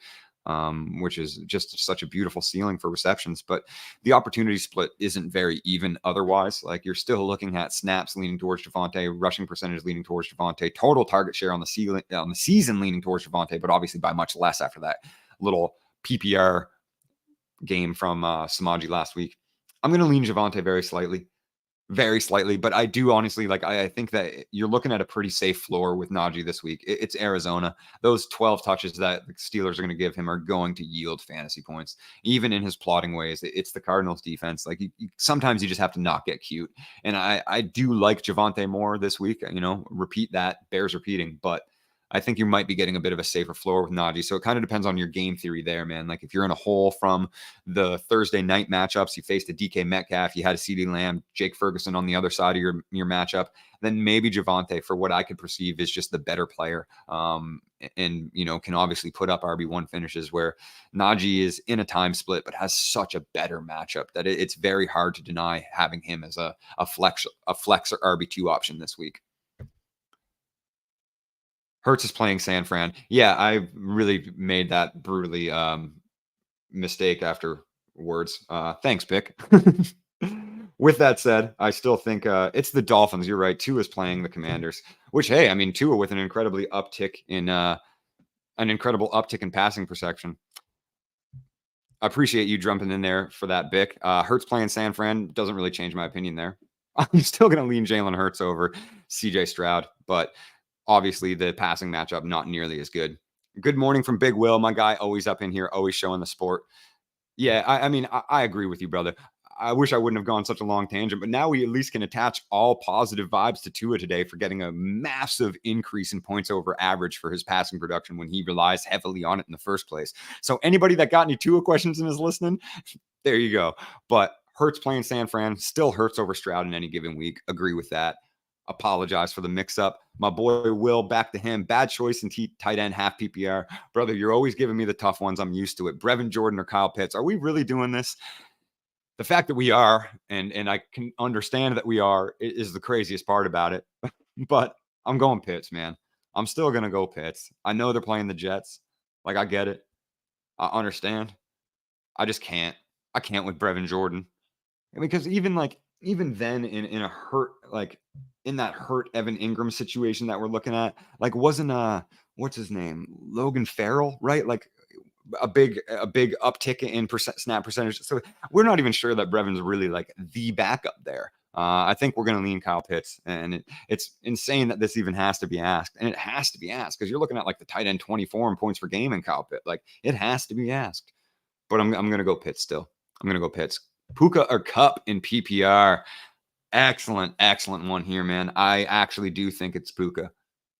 which is just such a beautiful ceiling for receptions. But the opportunity split isn't very even otherwise. Like you're still looking at snaps leaning towards Javonte, rushing percentage leaning towards Javonte, total target share on the season leaning towards Javonte, but obviously by much less after that little PPR game from Samaje last week. I'm going to lean Javonte very slightly, but I do honestly like, I think that you're looking at a pretty safe floor with Najee this week. It's Arizona. Those 12 touches that the Steelers are going to give him are going to yield fantasy points, even in his plotting ways. It's the Cardinals defense. Like sometimes you just have to not get cute. And I do like Javonte more this week, repeat that, bears repeating, but I think you might be getting a bit of a safer floor with Najee. So it kind of depends on your game theory there, man. Like if you're in a hole from the Thursday night matchups, you faced a DK Metcalf, you had a CeeDee Lamb, Jake Ferguson on the other side of your matchup, then maybe Javonte, for what I could perceive, is just the better player. And, can obviously put up RB1 finishes, where Najee is in a time split, but has such a better matchup that it's very hard to deny having him as a flex or RB2 option this week. Hurts is playing San Fran. Yeah, I really made that brutally mistake afterwards. Thanks, Pick. With that said, I still think it's the Dolphins. You're right. Tua is playing the Commanders, which, hey, I mean, Tua with an incredible uptick in passing perception. I appreciate you jumping in there for that, Bick. Hurts playing San Fran doesn't really change my opinion there. I'm still going to lean Jalen Hurts over CJ Stroud, but obviously the passing matchup not nearly as good. Good morning from Big Will, my guy, always up in here, always showing the sport. Yeah, I mean, I agree with you, brother. I wish I wouldn't have gone such a long tangent, but now we at least can attach all positive vibes to Tua today for getting a massive increase in points over average for his passing production when he relies heavily on it in the first place. So anybody that got any Tua questions and is listening, there you go. But Hurts playing San Fran still hurts over Stroud in any given week. Agree with that. Apologize for the mix-up. My boy Will, back to him. Bad choice in tight end, half PPR. Brother, you're always giving me the tough ones. I'm used to it. Brevin Jordan or Kyle Pitts. Are we really doing this? The fact that we are, and I can understand that we are, is the craziest part about it. But I'm going Pitts, man. I'm still going to go Pitts. I know they're playing the Jets. Like, I get it. I understand. I just can't. I can't with Brevin Jordan. Because even then in a hurt, like in that hurt Evan Ingram situation that we're looking at, like wasn't what's his name? Logan Farrell, right? Like a big uptick in snap percentage. So we're not even sure that Brevin's really like the backup there. I think we're going to lean Kyle Pitts, and it's insane that this even has to be asked. And it has to be asked because you're looking at like the tight end 24 in points per game in Kyle Pitts. Like it has to be asked. But I'm going to go Pitts still. I'm going to go Pitts. Puka or Cup in PPR. Excellent one here, man. I actually do think it's Puka.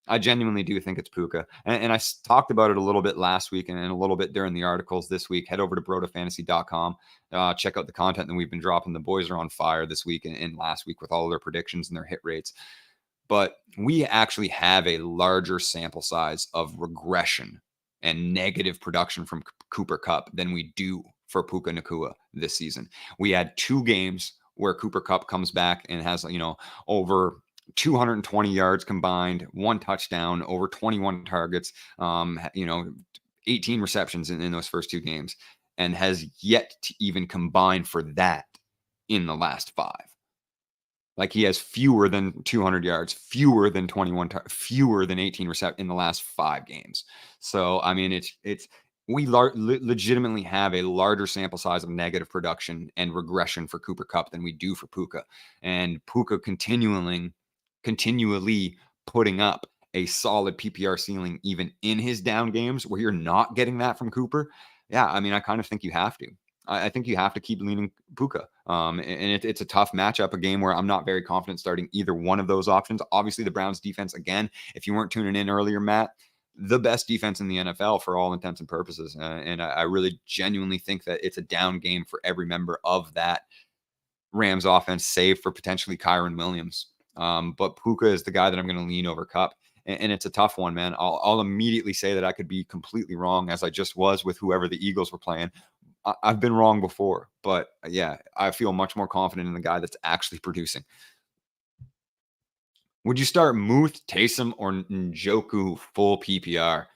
I genuinely do think it's Puka. And I talked about it a little bit last week and a little bit during the articles this week. Head over to brotofantasy.com. Check out the content that we've been dropping. The boys are on fire this week and last week with all their predictions and their hit rates. But we actually have a larger sample size of regression and negative production from Cooper Kupp than we do for Puka Nacua this season. We had 2 games where Cooper Kupp comes back and has, over 220 yards combined, 1 touchdown, over 21 targets, 18 receptions in those first 2 games, and has yet to even combine for that in the last 5. Like he has fewer than 200 yards, fewer than 21, fewer than 18 receptions in the last 5 games. So, I mean, we legitimately have a larger sample size of negative production and regression for Cooper Kupp than we do for Puka. And Puka continually putting up a solid PPR ceiling, even in his down games where you're not getting that from Cooper. Yeah, I mean, I kind of think you have to. I think you have to keep leaning Puka. And it's a tough matchup, a game where I'm not very confident starting either one of those options. Obviously, the Browns defense, again, if you weren't tuning in earlier, Matt, the best defense in the NFL for all intents and purposes. And I really genuinely think that it's a down game for every member of that Rams offense, save for potentially Kyron Williams. But Puka is the guy that I'm going to lean over Kupp. And it's a tough one, man. I'll immediately say that I could be completely wrong, as I just was with whoever the Eagles were playing. I've been wrong before, but yeah, I feel much more confident in the guy that's actually producing. Would you start Muth, Taysom, or Njoku full PPR?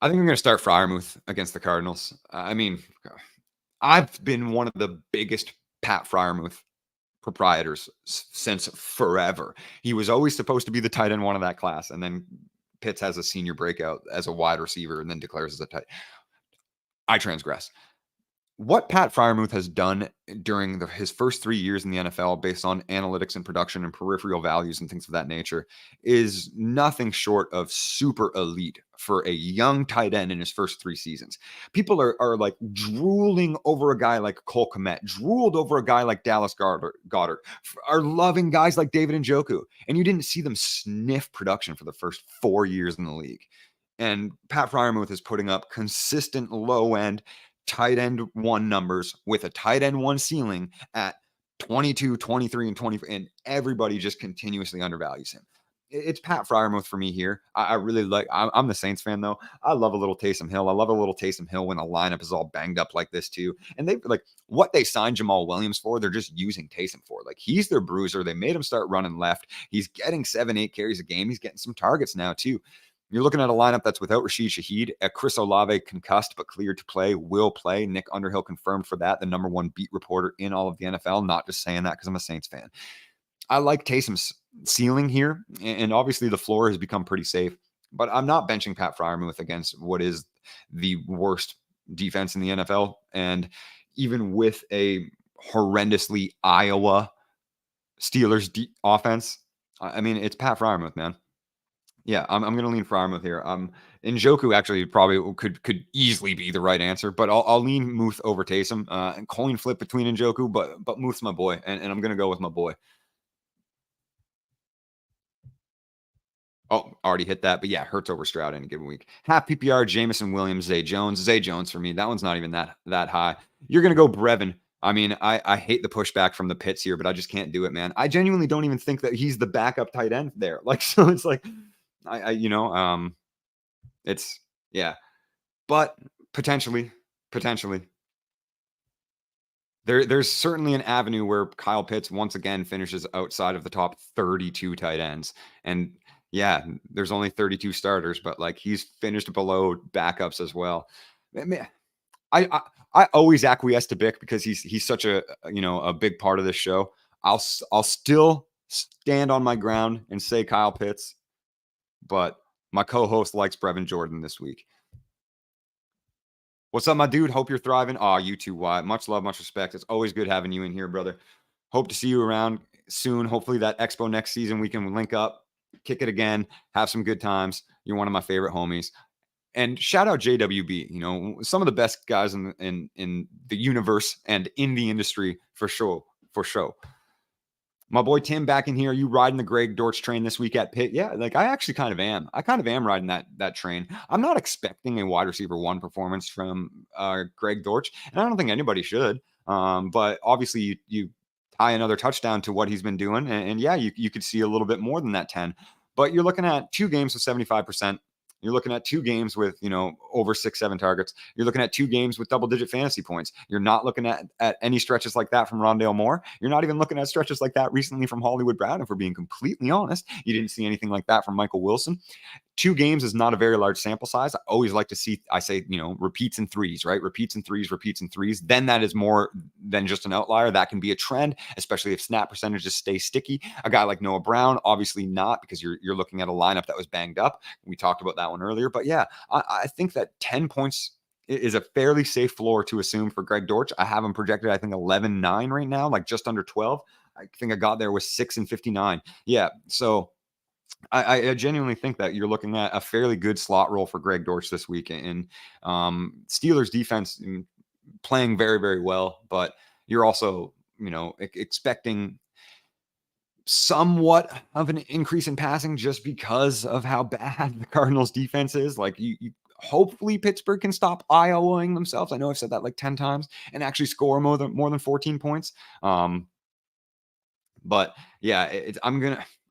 I think I'm going to start Freiermuth against the Cardinals. I mean, I've been one of the biggest Pat Freiermuth proprietors since forever. He was always supposed to be the tight end one of that class, and then Pitts has a senior breakout as a wide receiver and then declares as a tight. I transgress. what Pat Freiermuth has done during his first 3 years in the NFL based on analytics and production and peripheral values and things of that nature is nothing short of super elite for a young tight end in his first 3 seasons. People are like drooling over a guy like Cole Kmet, drooled over a guy like Dallas Goddard, are loving guys like David Njoku, and you didn't see them sniff production for the first 4 years in the league. And Pat Freiermuth is putting up consistent low end tight end 1 numbers with a tight end 1 ceiling at 22, 23, and 20, and everybody just continuously undervalues him. It's Pat Freiermuth for me here. I really like, I'm the Saints fan though. I love a little Taysom Hill. I love a little Taysom Hill when a lineup is all banged up like this too. And they like what they signed Jamal Williams for, they're just using Taysom for. Like he's their bruiser. They made him start running left. He's getting 7-8 carries a game. He's getting some targets now too. You're looking at a lineup that's without Rashid Shaheed, Chris Olave concussed but cleared to play, will play. Nick Underhill confirmed for that, the number 1 beat reporter in all of the NFL. Not just saying that because I'm a Saints fan. I like Taysom's ceiling here, and obviously the floor has become pretty safe, but I'm not benching Pat Freiermuth against what is the worst defense in the NFL. And even with a horrendously Iowa Steelers offense, I mean, it's Pat Freiermuth, man. Yeah, I'm going to lean Freiermuth here. Njoku actually probably could easily be the right answer, but I'll lean Muth over Taysom. And coin flip between Njoku, but Muth's my boy, and I'm going to go with my boy. Oh, already hit that, but yeah, Hurts over Stroud in a given week. Half PPR, Jameson Williams, Zay Jones. Zay Jones for me. That one's not even that high. You're going to go Brevin. I mean, I hate the pushback from the pits here, but I just can't do it, man. I genuinely don't even think that he's the backup tight end there. Like, so it's like, it's yeah, but potentially, there's certainly an avenue where Kyle Pitts once again finishes outside of the top 32 tight ends, and yeah, there's only 32 starters, but like he's finished below backups as well. I always acquiesce to Bick because he's such a big part of this show. I'll still stand on my ground and say Kyle Pitts, but my co-host likes Brevin Jordan this week. What's up, my dude? Hope you're thriving. Aw, you too, Wyatt. Much love, much respect. It's always good having you in here, brother. Hope to see you around soon. Hopefully that expo next season, we can link up, kick it again, have some good times. You're one of my favorite homies. And shout out JWB, some of the best guys in the universe and in the industry for sure. My boy Tim back in here. Are you riding the Greg Dortch train this week at Pitt? Yeah, like I actually kind of am. I kind of am riding that train. I'm not expecting a wide receiver 1 performance from Greg Dortch, and I don't think anybody should. But obviously you tie another touchdown to what he's been doing, and yeah, you could see a little bit more than that 10. But you're looking at 2 games with 75%. You're looking at 2 games with, over 6-7 targets. You're looking at 2 games with double-digit fantasy points. You're not looking at any stretches like that from Rondale Moore. You're not even looking at stretches like that recently from Hollywood Brown, if we're being completely honest. You didn't see anything like that from Michael Wilson. 2 games is not a very large sample size. I always like to see, repeats and threes, right? Repeats and threes. Then that is more than just an outlier. That can be a trend, especially if snap percentages stay sticky. A guy like Noah Brown, obviously not, because you're looking at a lineup that was banged up. We talked about that one earlier. But yeah, I think that 10 points is a fairly safe floor to assume for Greg Dortch. I have him projected, I think 11-9 right now, like just under 12. I think I got there with 6-59. Yeah, so I genuinely think that you're looking at a fairly good slot role for Greg Dortch this week. And Steelers defense playing very, very well, but you're also, expecting somewhat of an increase in passing just because of how bad the Cardinals defense is. Like you hopefully Pittsburgh can stop Iowaing themselves. I know I've said that like 10 times and actually score more than 14 points. But yeah,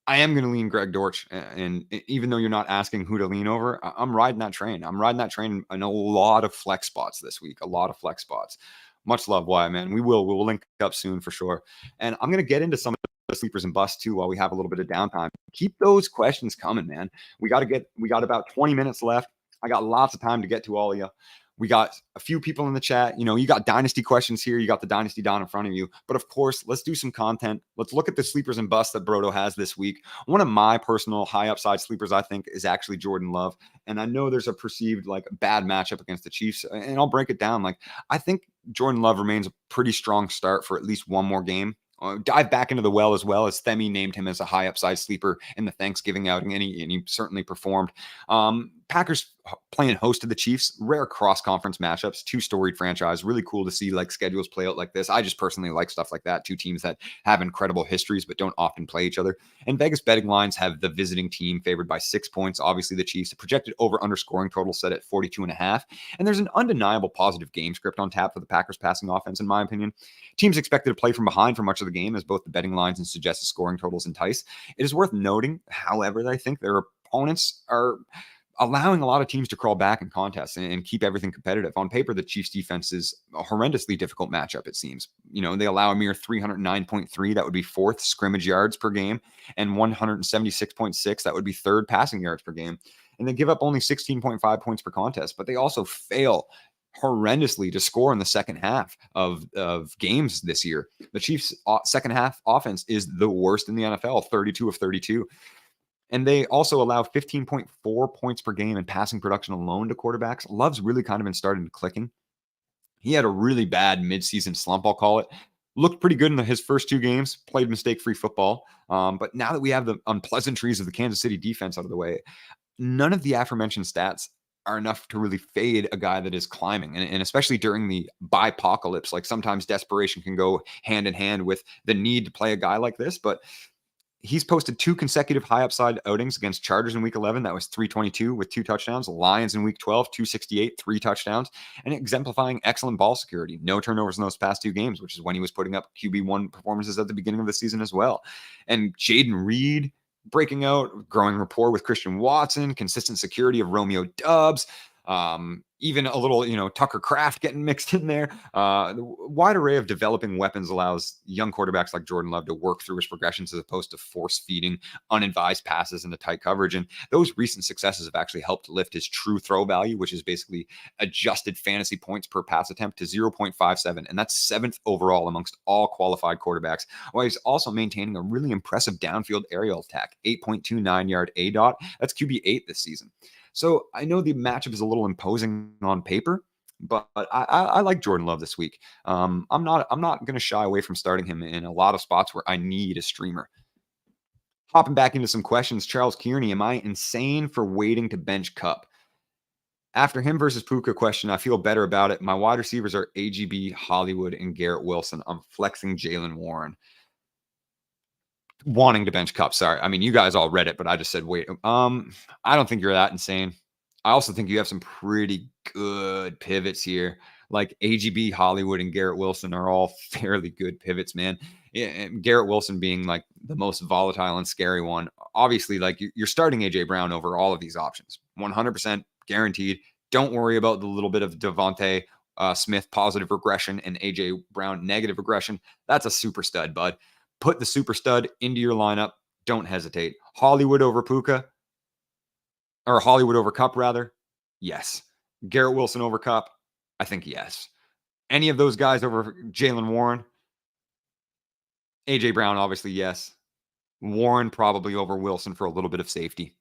I am going to lean Greg Dortch. And even though you're not asking who to lean over, I'm riding that train. I'm riding that train in a lot of flex spots this week, a lot of flex spots. Much love, Wyatt, man. We will link up soon for sure. And I'm going to get into some of the sleepers and busts too while we have a little bit of downtime. Keep those questions coming, man. We got about 20 minutes left. I got lots of time to get to all of you. We got a few people in the chat. You got dynasty questions here. You got the dynasty Don in front of you. But of course, let's do some content. Let's look at the sleepers and busts that Broto has this week. One of my personal high upside sleepers, I think, is actually Jordan Love. And I know there's a perceived like bad matchup against the Chiefs. And I'll break it down. Like, I think Jordan Love remains a pretty strong start for at least one more game. Dive back into the well as Themi named him as a high upside sleeper in the Thanksgiving outing, and he certainly performed. Packers playing host to the Chiefs, rare cross-conference matchups, two storied franchise. Really cool to see like schedules play out like this. I just personally like stuff like that. Two teams that have incredible histories but don't often play each other. And Vegas betting lines have the visiting team favored by 6 points. Obviously, the Chiefs. The projected over/under scoring total set at 42.5. And there's an undeniable positive game script on tap for the Packers passing offense, in my opinion. Teams expected to play from behind for much of the game, as both the betting lines and suggested scoring totals entice. It is worth noting, however, that I think their opponents are allowing a lot of teams to crawl back in contests and keep everything competitive. On paper, the Chiefs defense is a horrendously difficult matchup, it seems. They allow a mere 309.3. That would be fourth scrimmage yards per game, and 176.6. That would be third passing yards per game. And they give up only 16.5 points per contest, but they also fail horrendously to score in the second half of games this year. The Chiefs' second half offense is the worst in the NFL, 32 of 32. And they also allow 15.4 points per game in passing production alone to quarterbacks. Love's really kind of been starting to clicking. He had a really bad midseason slump, I'll call it. Looked pretty good in his first 2 games, played mistake-free football. But now that we have the unpleasantries of the Kansas City defense out of the way, none of the aforementioned stats are enough to really fade a guy that is climbing. And especially during the bipocalypse, like sometimes desperation can go hand in hand with the need to play a guy like this. But he's posted 2 consecutive high upside outings against Chargers in week 11. That was 322 with 2 touchdowns. Lions in week 12, 268, 3 touchdowns, and exemplifying excellent ball security. No turnovers in those past 2 games, which is when he was putting up QB1 performances at the beginning of the season as well. And Jaden Reed breaking out, growing rapport with Christian Watson, consistent security of Romeo Doubs, even a little, Tucker Kraft getting mixed in there. The wide array of developing weapons allows young quarterbacks like Jordan Love to work through his progressions as opposed to force feeding unadvised passes into tight coverage. And those recent successes have actually helped lift his true throw value, which is basically adjusted fantasy points per pass attempt, to 0.57. And that's 7th overall amongst all qualified quarterbacks, while he's also maintaining a really impressive downfield aerial attack, 8.29 yard ADOT. That's QB8 this season. So I know the matchup is a little imposing on paper, but I like Jordan Love this week. I'm not going to shy away from starting him in a lot of spots where I need a streamer. Hopping back into some questions, Charles Kearney, am I insane for waiting to bench Kupp? After him versus Puka question, I feel better about it. My wide receivers are AGB, Hollywood, and Garrett Wilson. I'm flexing Jalen Warren. Wanting to bench Kupp. Sorry. I mean, you guys all read it, but I just said, wait. I don't think you're that insane. I also think you have some pretty good pivots here. Like AGB, Hollywood, and Garrett Wilson are all fairly good pivots, man. And Garrett Wilson being like the most volatile and scary one. Obviously, like you're starting AJ Brown over all of these options. 100% guaranteed. Don't worry about the little bit of Devontae Smith positive regression and AJ Brown negative regression. That's a super stud, bud. Put the super stud into your lineup. Don't hesitate. Hollywood over Puka, or Hollywood over Kupp, rather. Yes. Garrett Wilson over Kupp. I think yes. Any of those guys over Jalen Warren? AJ Brown, obviously, yes. Warren probably over Wilson for a little bit of safety.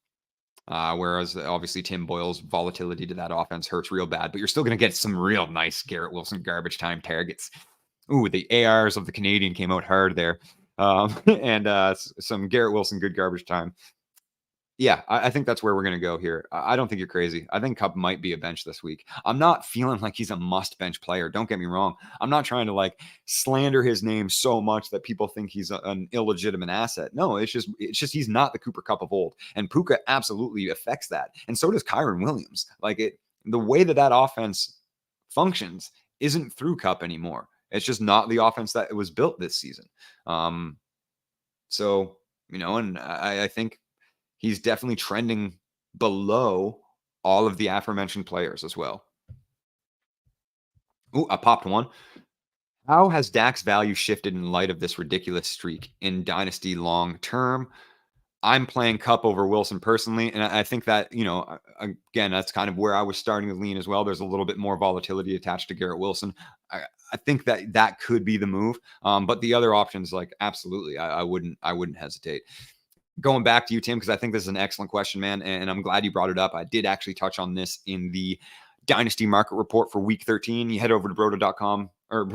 Whereas obviously Tim Boyle's volatility to that offense hurts real bad, but you're still going to get some real nice Garrett Wilson garbage time targets. Ooh, the ARs of the Canadian came out hard there. And some Garrett Wilson good garbage time. Yeah, I think that's where we're going to go here. I don't think you're crazy. I think Kupp might be a bench this week. I'm not feeling like he's a must bench player. Don't get me wrong. I'm not trying to like slander his name so much that people think he's an illegitimate asset. No, it's just he's not the Cooper Kupp of old. And Puka absolutely affects that. And so does Kyron Williams. The way that offense functions isn't through Kupp anymore. It's just not the offense that was built this season. And I think he's definitely trending below all of the aforementioned players as well. Ooh, I popped one. How has Dak's value shifted in light of this ridiculous streak in Dynasty long term? I'm playing Kupp over Wilson personally, and I think that, again, that's kind of where I was starting to lean as well. There's a little bit more volatility attached to Garrett Wilson. I think that could be the move. But the other options, like, absolutely, I wouldn't hesitate. Going back to you, Tim, because I think this is an excellent question, man, and I'm glad you brought it up. I did actually touch on this in the Dynasty Market Report for Week 13. You head over to Broto.com, or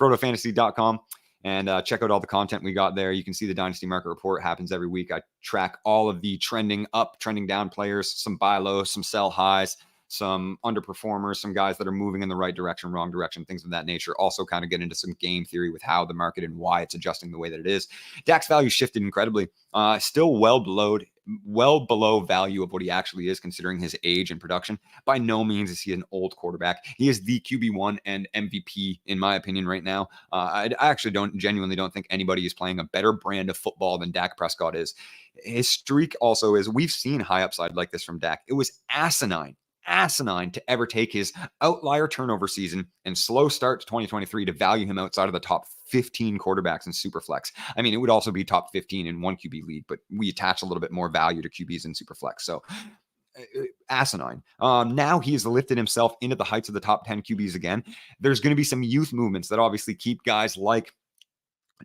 brotofantasy.com. And check out all the content we got there. You can see the Dynasty Market Report happens every week. I track all of the trending up, trending down players, some buy lows, some sell highs, some underperformers, some guys that are moving in the right direction, wrong direction, things of that nature. Also kind of get into some game theory with how the market and why it's adjusting the way that it is. Dak's value shifted incredibly. Still well below value of what he actually is, considering his age and production. By no means is he an old quarterback. He is the QB1 and MVP, in my opinion, right now. I actually genuinely don't think anybody is playing a better brand of football than Dak Prescott is. His streak also is, we've seen high upside like this from Dak. It was asinine to ever take his outlier turnover season and slow start to 2023 to value him outside of the top 15 quarterbacks in Superflex. I mean, it would also be top 15 in one QB league, but we attach a little bit more value to QBs in Superflex. So asinine. Now he has lifted himself into the heights of the top 10 QBs again. There's going to be some youth movements that obviously keep guys like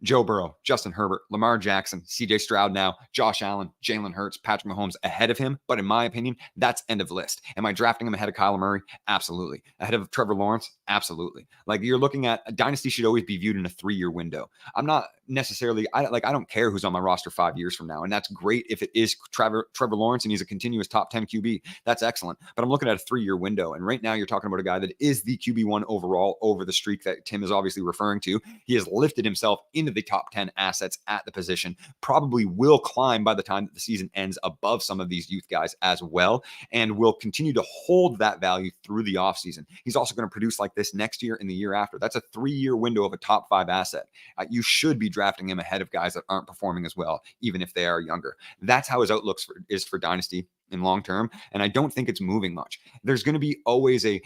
Joe Burrow, Justin Herbert, Lamar Jackson, CJ Stroud now, Josh Allen, Jalen Hurts, Patrick Mahomes ahead of him. But in my opinion, that's end of list. Am I drafting him ahead of Kyler Murray? Absolutely. Ahead of Trevor Lawrence? Absolutely. Like, you're looking at a dynasty should always be viewed in a 3-year window. I'm not necessarily, I don't care who's on my roster 5 years from now. And that's great if it is Trevor Lawrence and he's a continuous top 10 QB. That's excellent. But I'm looking at a 3-year window. And right now you're talking about a guy that is the QB1 overall over the streak that Tim is obviously referring to. He has lifted himself into the top 10 assets at the position, probably will climb by the time that the season ends above some of these youth guys as well, and will continue to hold that value through the offseason. He's also going to produce like this next year and the year after. That's a 3-year window of a top 5 asset. You should be drafting him ahead of guys that aren't performing as well, even if they are younger. That's how his outlook is for Dynasty in long term, and I don't think it's moving much. There's going to be always it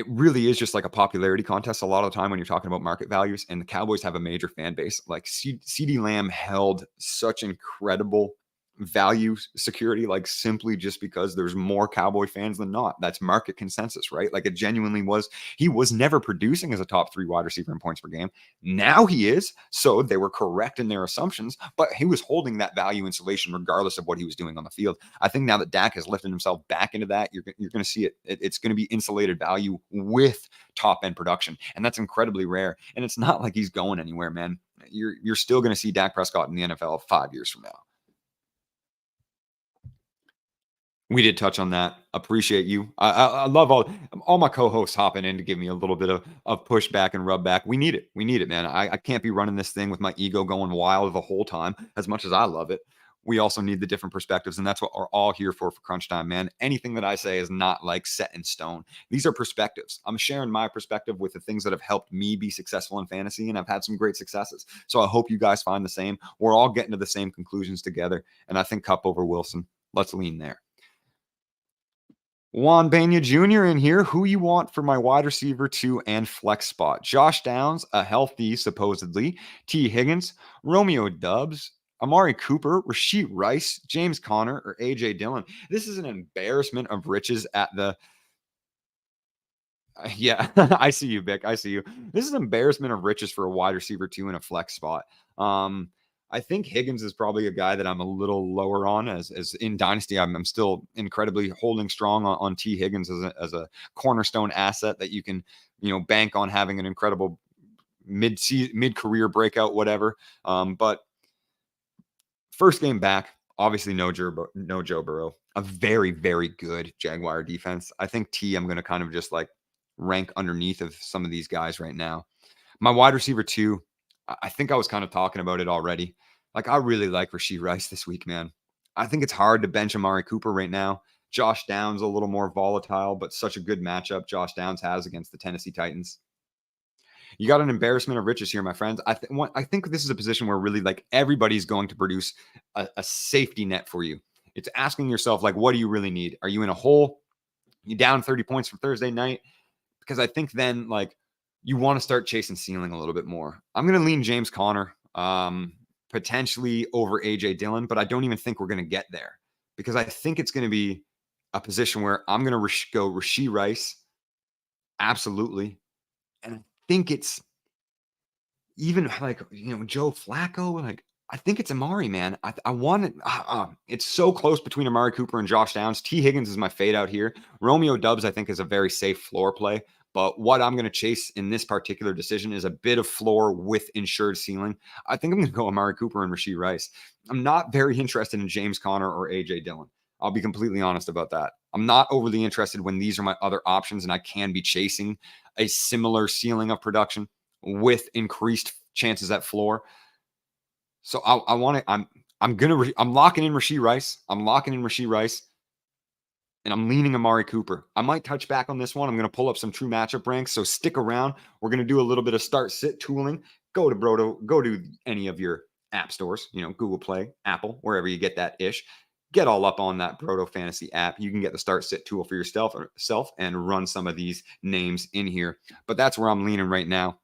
really is just like a popularity contest a lot of the time when you're talking about market values, and the Cowboys have a major fan base. Like CeeDee Lamb held such incredible value security, like simply just because there's more Cowboy fans than not. That's market consensus, right? Like, it genuinely was. He was never producing as a top 3 wide receiver in points per game. Now he is. So they were correct in their assumptions, but he was holding that value insulation regardless of what he was doing on the field. I think now that Dak has lifted himself back into that, you're going to see it. It's going to be insulated value with top end production. And that's incredibly rare. And it's not like he's going anywhere, man. You're still going to see Dak Prescott in the NFL 5 years from now. We did touch on that. Appreciate you. I love all my co-hosts hopping in to give me a little bit of pushback and rub back. We need it. We need it, man. I can't be running this thing with my ego going wild the whole time. As much as I love it, we also need the different perspectives, and that's what we're all here for CrunchTime, man. Anything that I say is not like set in stone. These are perspectives. I'm sharing my perspective with the things that have helped me be successful in fantasy, and I've had some great successes. So I hope you guys find the same. We're all getting to the same conclusions together, and I think Cup over Wilson. Let's lean there. Juan Banya Jr. in here. Who you want for my wide receiver 2 and flex spot? Josh Downs, a healthy, supposedly. T. Higgins, Romeo Doubs, Amari Cooper, Rashee Rice, James Conner, or A.J. Dillon. This is an embarrassment of riches at the... yeah, I see you, Vic. I see you. This is an embarrassment of riches for a wide receiver 2 in a flex spot. I think Higgins is probably a guy that I'm a little lower on as in Dynasty. I'm still incredibly holding strong on T. Higgins as a cornerstone asset that you can, bank on having an incredible mid-career breakout, whatever. But first game back, obviously no Joe Burrow. A very, very good Jaguar defense. I think I'm going to kind of just like rank underneath of some of these guys right now. My wide receiver 2, I think I was kind of talking about it already. Like, I really like Rashee Rice this week, man. I think it's hard to bench Amari Cooper right now. Josh Downs a little more volatile, but such a good matchup Josh Downs has against the Tennessee Titans. You got an embarrassment of riches here, my friends. I think this is a position where really like everybody's going to produce a safety net for you. It's asking yourself, like, what do you really need? Are you in a hole? You down 30 points from Thursday night? Because I think then, like, you want to start chasing ceiling a little bit more. I'm going to lean James Conner, potentially over A.J. Dillon, but I don't even think we're going to get there because I think it's going to be a position where I'm going to go Rashee Rice. Absolutely. And I think it's even like, Joe Flacco, like, I think it's Amari, man. I want it. It's so close between Amari Cooper and Josh Downs. T. Higgins is my fade out here. Romeo Doubs, I think, is a very safe floor play. But what I'm going to chase in this particular decision is a bit of floor with insured ceiling. I think I'm going to go Amari Cooper and Rashee Rice. I'm not very interested in James Conner or A.J. Dillon. I'll be completely honest about that. I'm not overly interested when these are my other options and I can be chasing a similar ceiling of production with increased chances at floor. So I want to, I'm locking in Rashee Rice. I'm locking in Rashee Rice. And I'm leaning Amari Cooper. I might touch back on this one. I'm going to pull up some true matchup ranks. So stick around. We're going to do a little bit of start sit tooling. Go to Broto, go to any of your app stores, Google Play, Apple, wherever you get that ish. Get all up on that Broto Fantasy app. You can get the start sit tool for yourself and run some of these names in here. But that's where I'm leaning right now.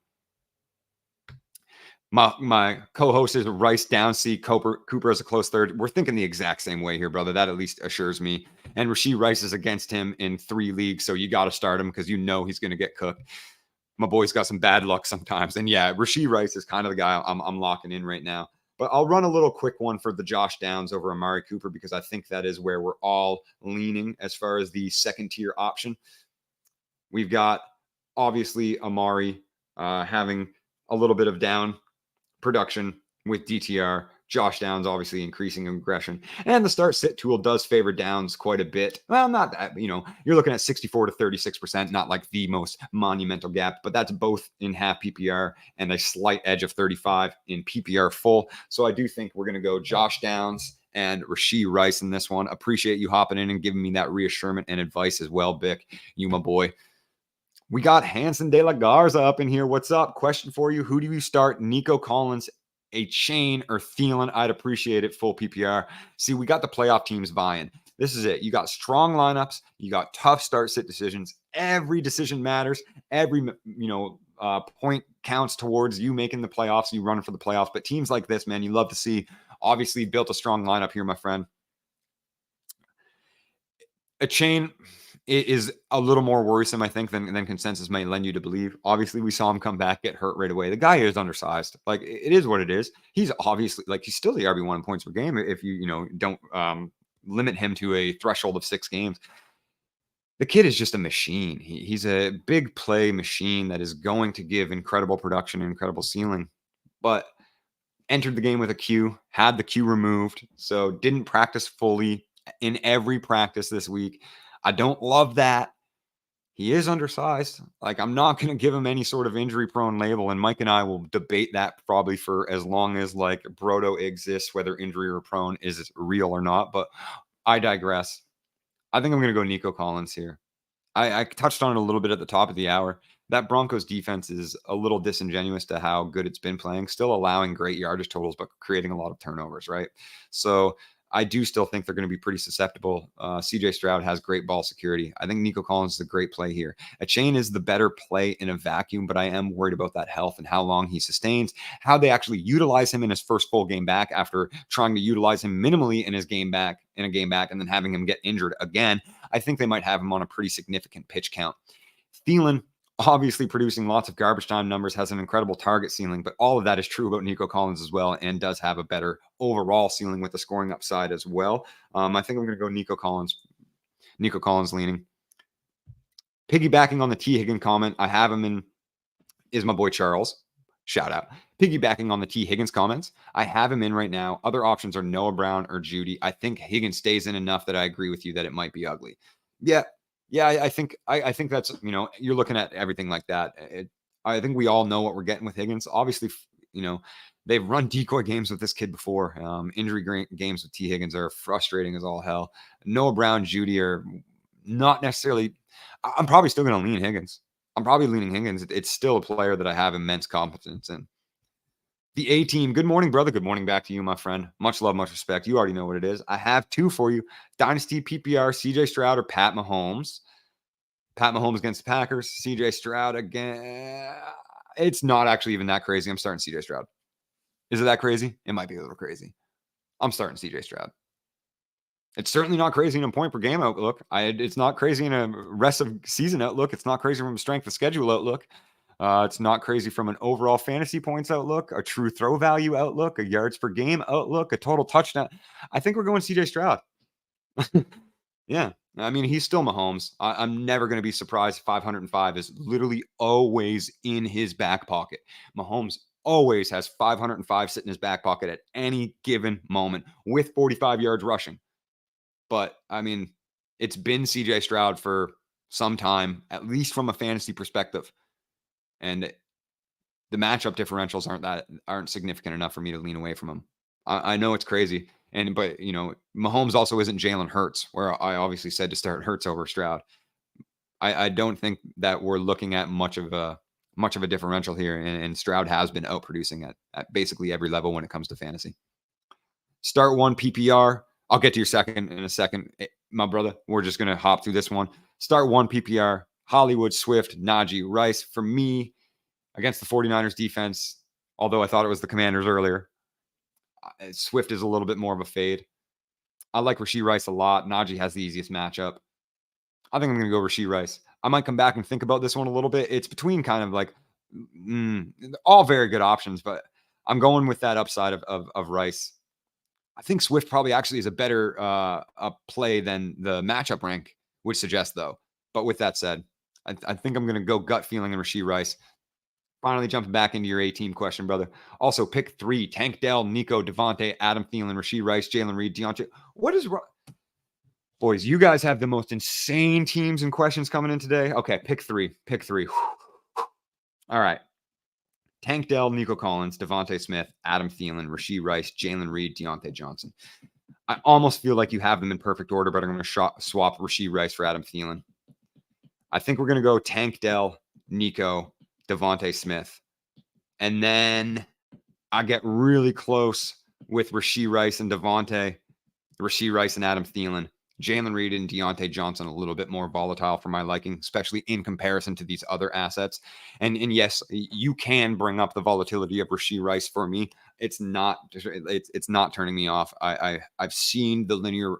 My co-host is Rice down C. Cooper as a close third. We're thinking the exact same way here, brother. That at least assures me. And Rashee Rice is against him in 3 leagues, so you got to start him because he's going to get cooked. My boy's got some bad luck sometimes. And yeah, Rashee Rice is kind of the guy I'm locking in right now. But I'll run a little quick one for the Josh Downs over Amari Cooper because I think that is where we're all leaning as far as the second tier option. We've got, obviously, Amari having a little bit of down production with DTR. Josh Downs obviously increasing aggression. And the start sit tool does favor Downs quite a bit. Well, not that, you're looking at 64 to 36%, not like the most monumental gap, but that's both in half PPR and a slight edge of 35 in PPR full. So I do think we're going to go Josh Downs and Rashee Rice in this one. Appreciate you hopping in and giving me that reassurance and advice as well, Bick. You, my boy. We got Hanson De La Garza up in here. What's up? Question for you. Who do you start? Nico Collins, a Chain, or Thielen? I'd appreciate it. Full PPR. See, we got the playoff teams buying. This is it. You got strong lineups. You got tough start-sit decisions. Every decision matters. Every, point counts towards you making the playoffs. You running for the playoffs. But teams like this, man, you love to see. Obviously, built a strong lineup here, my friend. A Chain is a little more worrisome, I think, than consensus might lend you to believe. Obviously, we saw him come back, get hurt right away. The guy is undersized. Like, it is what it is. He's obviously, he's still the RB1 in points per game if you don't limit him to a threshold of 6 games. The kid is just a machine. He's a big play machine that is going to give incredible production and incredible ceiling. But entered the game with a Q, had the Q removed, so didn't practice fully in every practice this week. I don't love that. He is undersized. I'm not going to give him any sort of injury-prone label, and Mike and I will debate that probably for as long as, Broto exists, whether injury or prone is real or not, but I digress. I think I'm going to go Nico Collins here. I touched on it a little bit at the top of the hour. That Broncos defense is a little disingenuous to how good it's been playing, still allowing great yardage totals, but creating a lot of turnovers, right? So I do still think they're going to be pretty susceptible. CJ Stroud has great ball security. I think Nico Collins is a great play here. A Chain is the better play in a vacuum, but I am worried about that health and how long he sustains, how they actually utilize him in his first full game back after trying to utilize him minimally in a game back, and then having him get injured again. I think they might have him on a pretty significant pitch count. Thielen, obviously producing lots of garbage time numbers, has an incredible target ceiling, but all of that is true about Nico Collins as well, and does have a better overall ceiling with the scoring upside as well. I think I'm going to go Nico Collins leaning. Piggybacking on the T. Higgins comment, I have him in, is my boy Charles. Shout out. Piggybacking on the T. Higgins comments, I have him in right now. Other options are Noah Brown or Judy. I think Higgins stays in enough that I agree with you that it might be ugly. Yeah, I think that's, you're looking at everything like that. I think we all know what we're getting with Higgins. Obviously, they've run decoy games with this kid before. Injury games with T. Higgins are frustrating as all hell. Noah Brown, Judy are not necessarily. I'm probably still going to lean Higgins. I'm probably leaning Higgins. It's still a player that I have immense confidence in. The A-team. Good morning, brother. Good morning back to you, my friend. Much love, much respect. You already know what it is. I have 2 for you. Dynasty PPR, CJ Stroud or Pat Mahomes. Pat Mahomes against the Packers. CJ Stroud again. It's not actually even that crazy. I'm starting CJ Stroud. Is it that crazy? It might be a little crazy. I'm starting CJ Stroud. It's certainly not crazy in a point per game outlook. It's not crazy in a rest of season outlook. It's not crazy from a strength of schedule outlook. It's not crazy from an overall fantasy points outlook, a true throw value outlook, a yards per game outlook, a total touchdown. I think we're going CJ Stroud. Yeah. I mean, he's still Mahomes. I'm never going to be surprised if 505 is literally always in his back pocket. Mahomes always has 505 sitting in his back pocket at any given moment with 45 yards rushing. But I mean, it's been CJ Stroud for some time, at least from a fantasy perspective. And the matchup differentials aren't significant enough for me to lean away from him. I know it's crazy. But Mahomes also isn't Jalen Hurts, where I obviously said to start Hurts over Stroud. I don't think that we're looking at much of a differential here, and Stroud has been outproducing at basically every level when it comes to fantasy. Start one PPR. I'll get to your second in a second, my brother. We're just gonna hop through this one. Start one PPR. Hollywood, Swift, Najee, Rice. For me, against the 49ers defense, although I thought it was the Commanders earlier, Swift is a little bit more of a fade. I like Rashee Rice a lot. Najee has the easiest matchup. I think I'm going to go Rashee Rice. I might come back and think about this one a little bit. It's between kind of like all very good options, but I'm going with that upside of Rice. I think Swift probably actually is a better a play than the matchup rank would suggest, though. But with that said, I think I'm going to go gut feeling in Rashee Rice. Finally jumping back into your A-team question, brother. Also, pick 3, Tank Dell, Nico, Devontae, Adam Thielen, Rashee Rice, Jalen Reed, Deontay. What is wrong? Boys, you guys have the most insane teams and questions coming in today. Okay, pick 3. Pick 3. All right. Tank Dell, Nico Collins, Devontae Smith, Adam Thielen, Rashee Rice, Jalen Reed, Deontay Johnson. I almost feel like you have them in perfect order, but I'm going to swap Rashee Rice for Adam Thielen. I think we're going to go Tank Dell, Nico, Devontae Smith. And then I get really close with Rashee Rice and Devontae, Rashee Rice and Adam Thielen. Jalen Reed and Deontay Johnson a little bit more volatile for my liking, especially in comparison to these other assets. And yes, you can bring up the volatility of Rashee Rice for me. It's not turning me off. I've seen the linear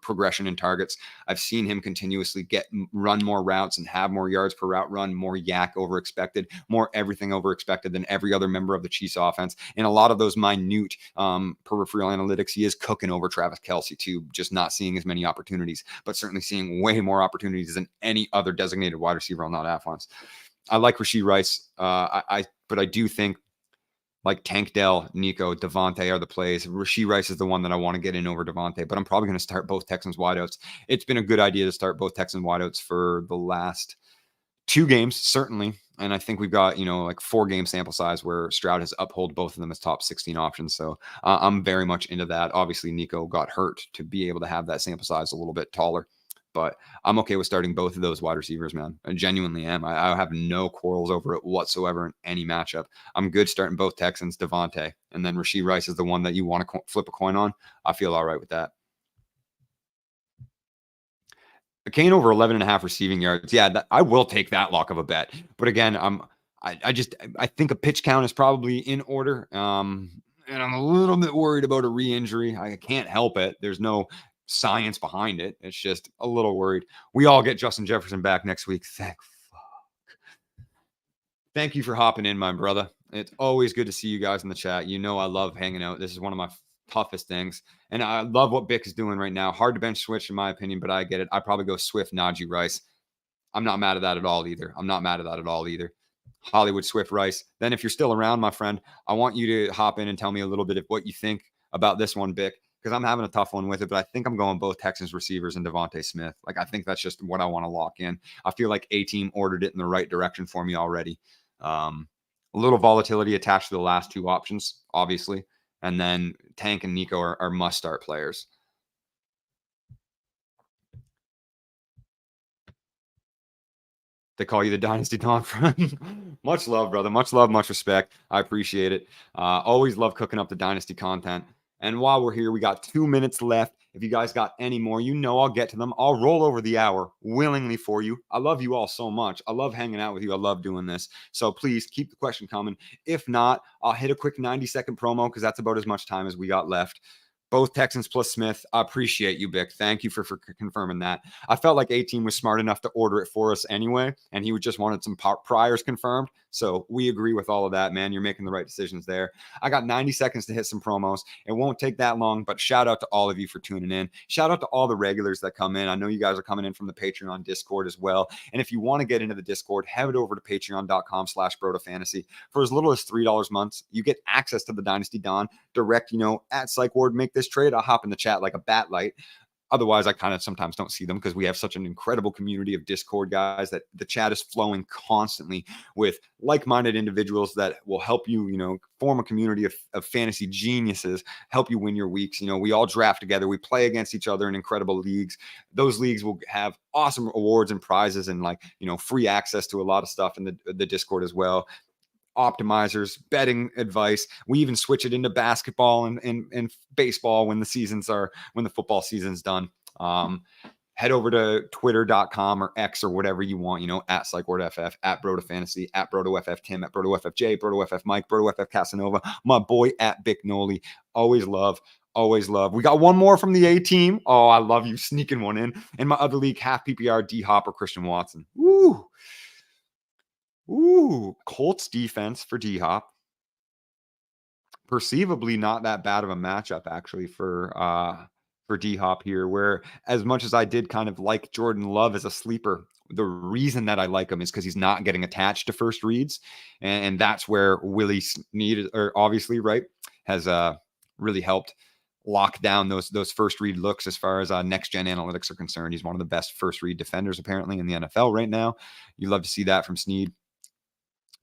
progression in targets. I've seen him continuously run more routes and have more yards per route run, more yak over expected, more everything over expected than every other member of the Chiefs offense. And a lot of those minute peripheral analytics, he is cooking over Travis Kelce too, just not seeing as many opportunities, but certainly seeing way more opportunities than any other designated wide receiver on that offense. I like Rashee Rice, but I do think like Tank Dell, Nico, Devontae are the plays. Rashee Rice is the one that I want to get in over Devontae, but I'm probably going to start both Texans wideouts. It's been a good idea to start both Texans wideouts for the last 2 games, certainly. And I think we've got, like 4-game sample size where Stroud has upheld both of them as top 16 options. So I'm very much into that. Obviously, Nico got hurt to be able to have that sample size a little bit taller. But I'm okay with starting both of those wide receivers, man. I genuinely am. I have no quarrels over it whatsoever in any matchup. I'm good starting both Texans, Devontae, and then Rashee Rice is the one that you want to flip a coin on. I feel all right with that. Kane over 11.5 receiving yards. Yeah, I will take that lock of a bet. But again, I think a pitch count is probably in order. And I'm a little bit worried about a re-injury. I can't help it. There's no science behind it. It's just a little worried. We all get Justin Jefferson back next week. Thank you for hopping in, my brother. It's always good to see you guys in the chat. I love hanging out. This is one of my toughest things. And I love what Bick is doing right now. Hard to bench switch in my opinion, but I get it. I probably go Swift, Najee, Rice. I'm not mad at that at all either. Hollywood, Swift, Rice. Then if you're still around, my friend, I want you to hop in and tell me a little bit of what you think about this one, Bick, because I'm having a tough one with it, but I think I'm going both Texans receivers and Devontae Smith. Like, I think that's just what I want to lock in. I feel like A-Team ordered it in the right direction for me already. A little volatility attached to the last 2 options, obviously. And then Tank and Nico are must-start players. They call you the Dynasty Don friend. Much love, brother. Much love, much respect. I appreciate it. Always love cooking up the Dynasty content. And while we're here, we got 2 minutes left. If you guys got any more, I'll get to them. I'll roll over the hour willingly for you. I love you all so much. I love hanging out with you. I love doing this. So please keep the question coming. If not, I'll hit a quick 90-second promo because that's about as much time as we got left. Both Texans plus Smith. I appreciate you, Bick. Thank you for confirming that. I felt like A-Team was smart enough to order it for us anyway, and he just wanted some priors confirmed. So we agree with all of that, man. You're making the right decisions there. I got 90 seconds to hit some promos. It won't take that long, but shout out to all of you for tuning in. Shout out to all the regulars that come in. I know you guys are coming in from the Patreon Discord as well. And if you want to get into the Discord, head over to patreon.com/BrotoFantasy. For as little as $3 a month, you get access to the Dynasty Dawn direct, at Psych Ward, make this trade. I'll hop in the chat like a bat light. Otherwise, I kind of sometimes don't see them because we have such an incredible community of Discord guys that the chat is flowing constantly with like-minded individuals that will help you, form a community of fantasy geniuses, help you win your weeks. We all draft together. We play against each other in incredible leagues. Those leagues will have awesome awards and prizes and free access to a lot of stuff in the Discord as well. Optimizers, betting advice. We even switch it into basketball and baseball when the football season's done. Head over to twitter.com or X or whatever you want, at PsychWardFF, at Broto Fantasy, at BrotoFF Tim, at BrotoFFJ, BrotoFF Mike, BrotoFF Casanova, my boy at Bick Noli. Always love. Always love. We got one more from the A-Team. Oh, I love you sneaking one in. In my other league, half PPR, D-Hop or Christian Watson. Colts defense for D-Hop. Perceivably not that bad of a matchup, actually, for D-Hop here, where as much as I did kind of like Jordan Love as a sleeper, the reason that I like him is because he's not getting attached to first reads. And that's where Willie Snead, or obviously, right, has really helped lock down those first read looks as far as next-gen analytics are concerned. He's one of the best first read defenders, apparently, in the NFL right now. You love to see that from Snead.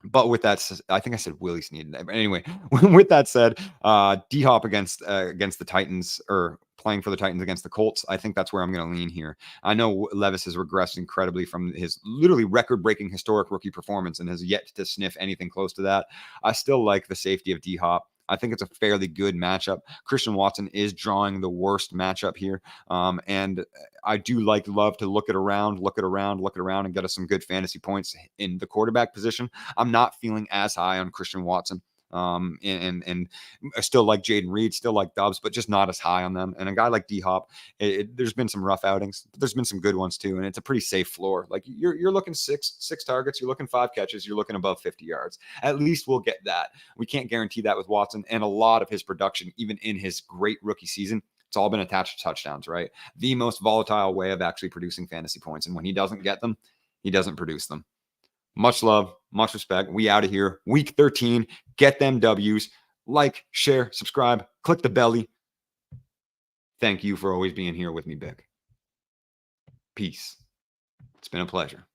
But with that, I think I said Willie Snead. But anyway, with that said, D-Hop against the Titans, or playing for the Titans against the Colts, I think that's where I'm going to lean here. I know Levis has regressed incredibly from his literally record-breaking historic rookie performance and has yet to sniff anything close to that. I still like the safety of D-Hop. I think it's a fairly good matchup. Christian Watson is drawing the worst matchup here. And I do love to look it around and get us some good fantasy points in the quarterback position. I'm not feeling as high on Christian Watson. And I still like Jaden Reed, still like Dobbs, but just not as high on them. And a guy like D-Hop, there's been some rough outings, but there's been some good ones too. And it's a pretty safe floor. Like you're looking six targets, you're looking 5 catches, you're looking above 50 yards. At least we'll get that. We can't guarantee that with Watson, and a lot of his production, even in his great rookie season, it's all been attached to touchdowns, right? The most volatile way of actually producing fantasy points. And when he doesn't get them, he doesn't produce them. Much love, much respect. We out of here. Week 13. Get them W's. Like, share, subscribe, click the belly. Thank you for always being here with me, Bick. Peace. It's been a pleasure.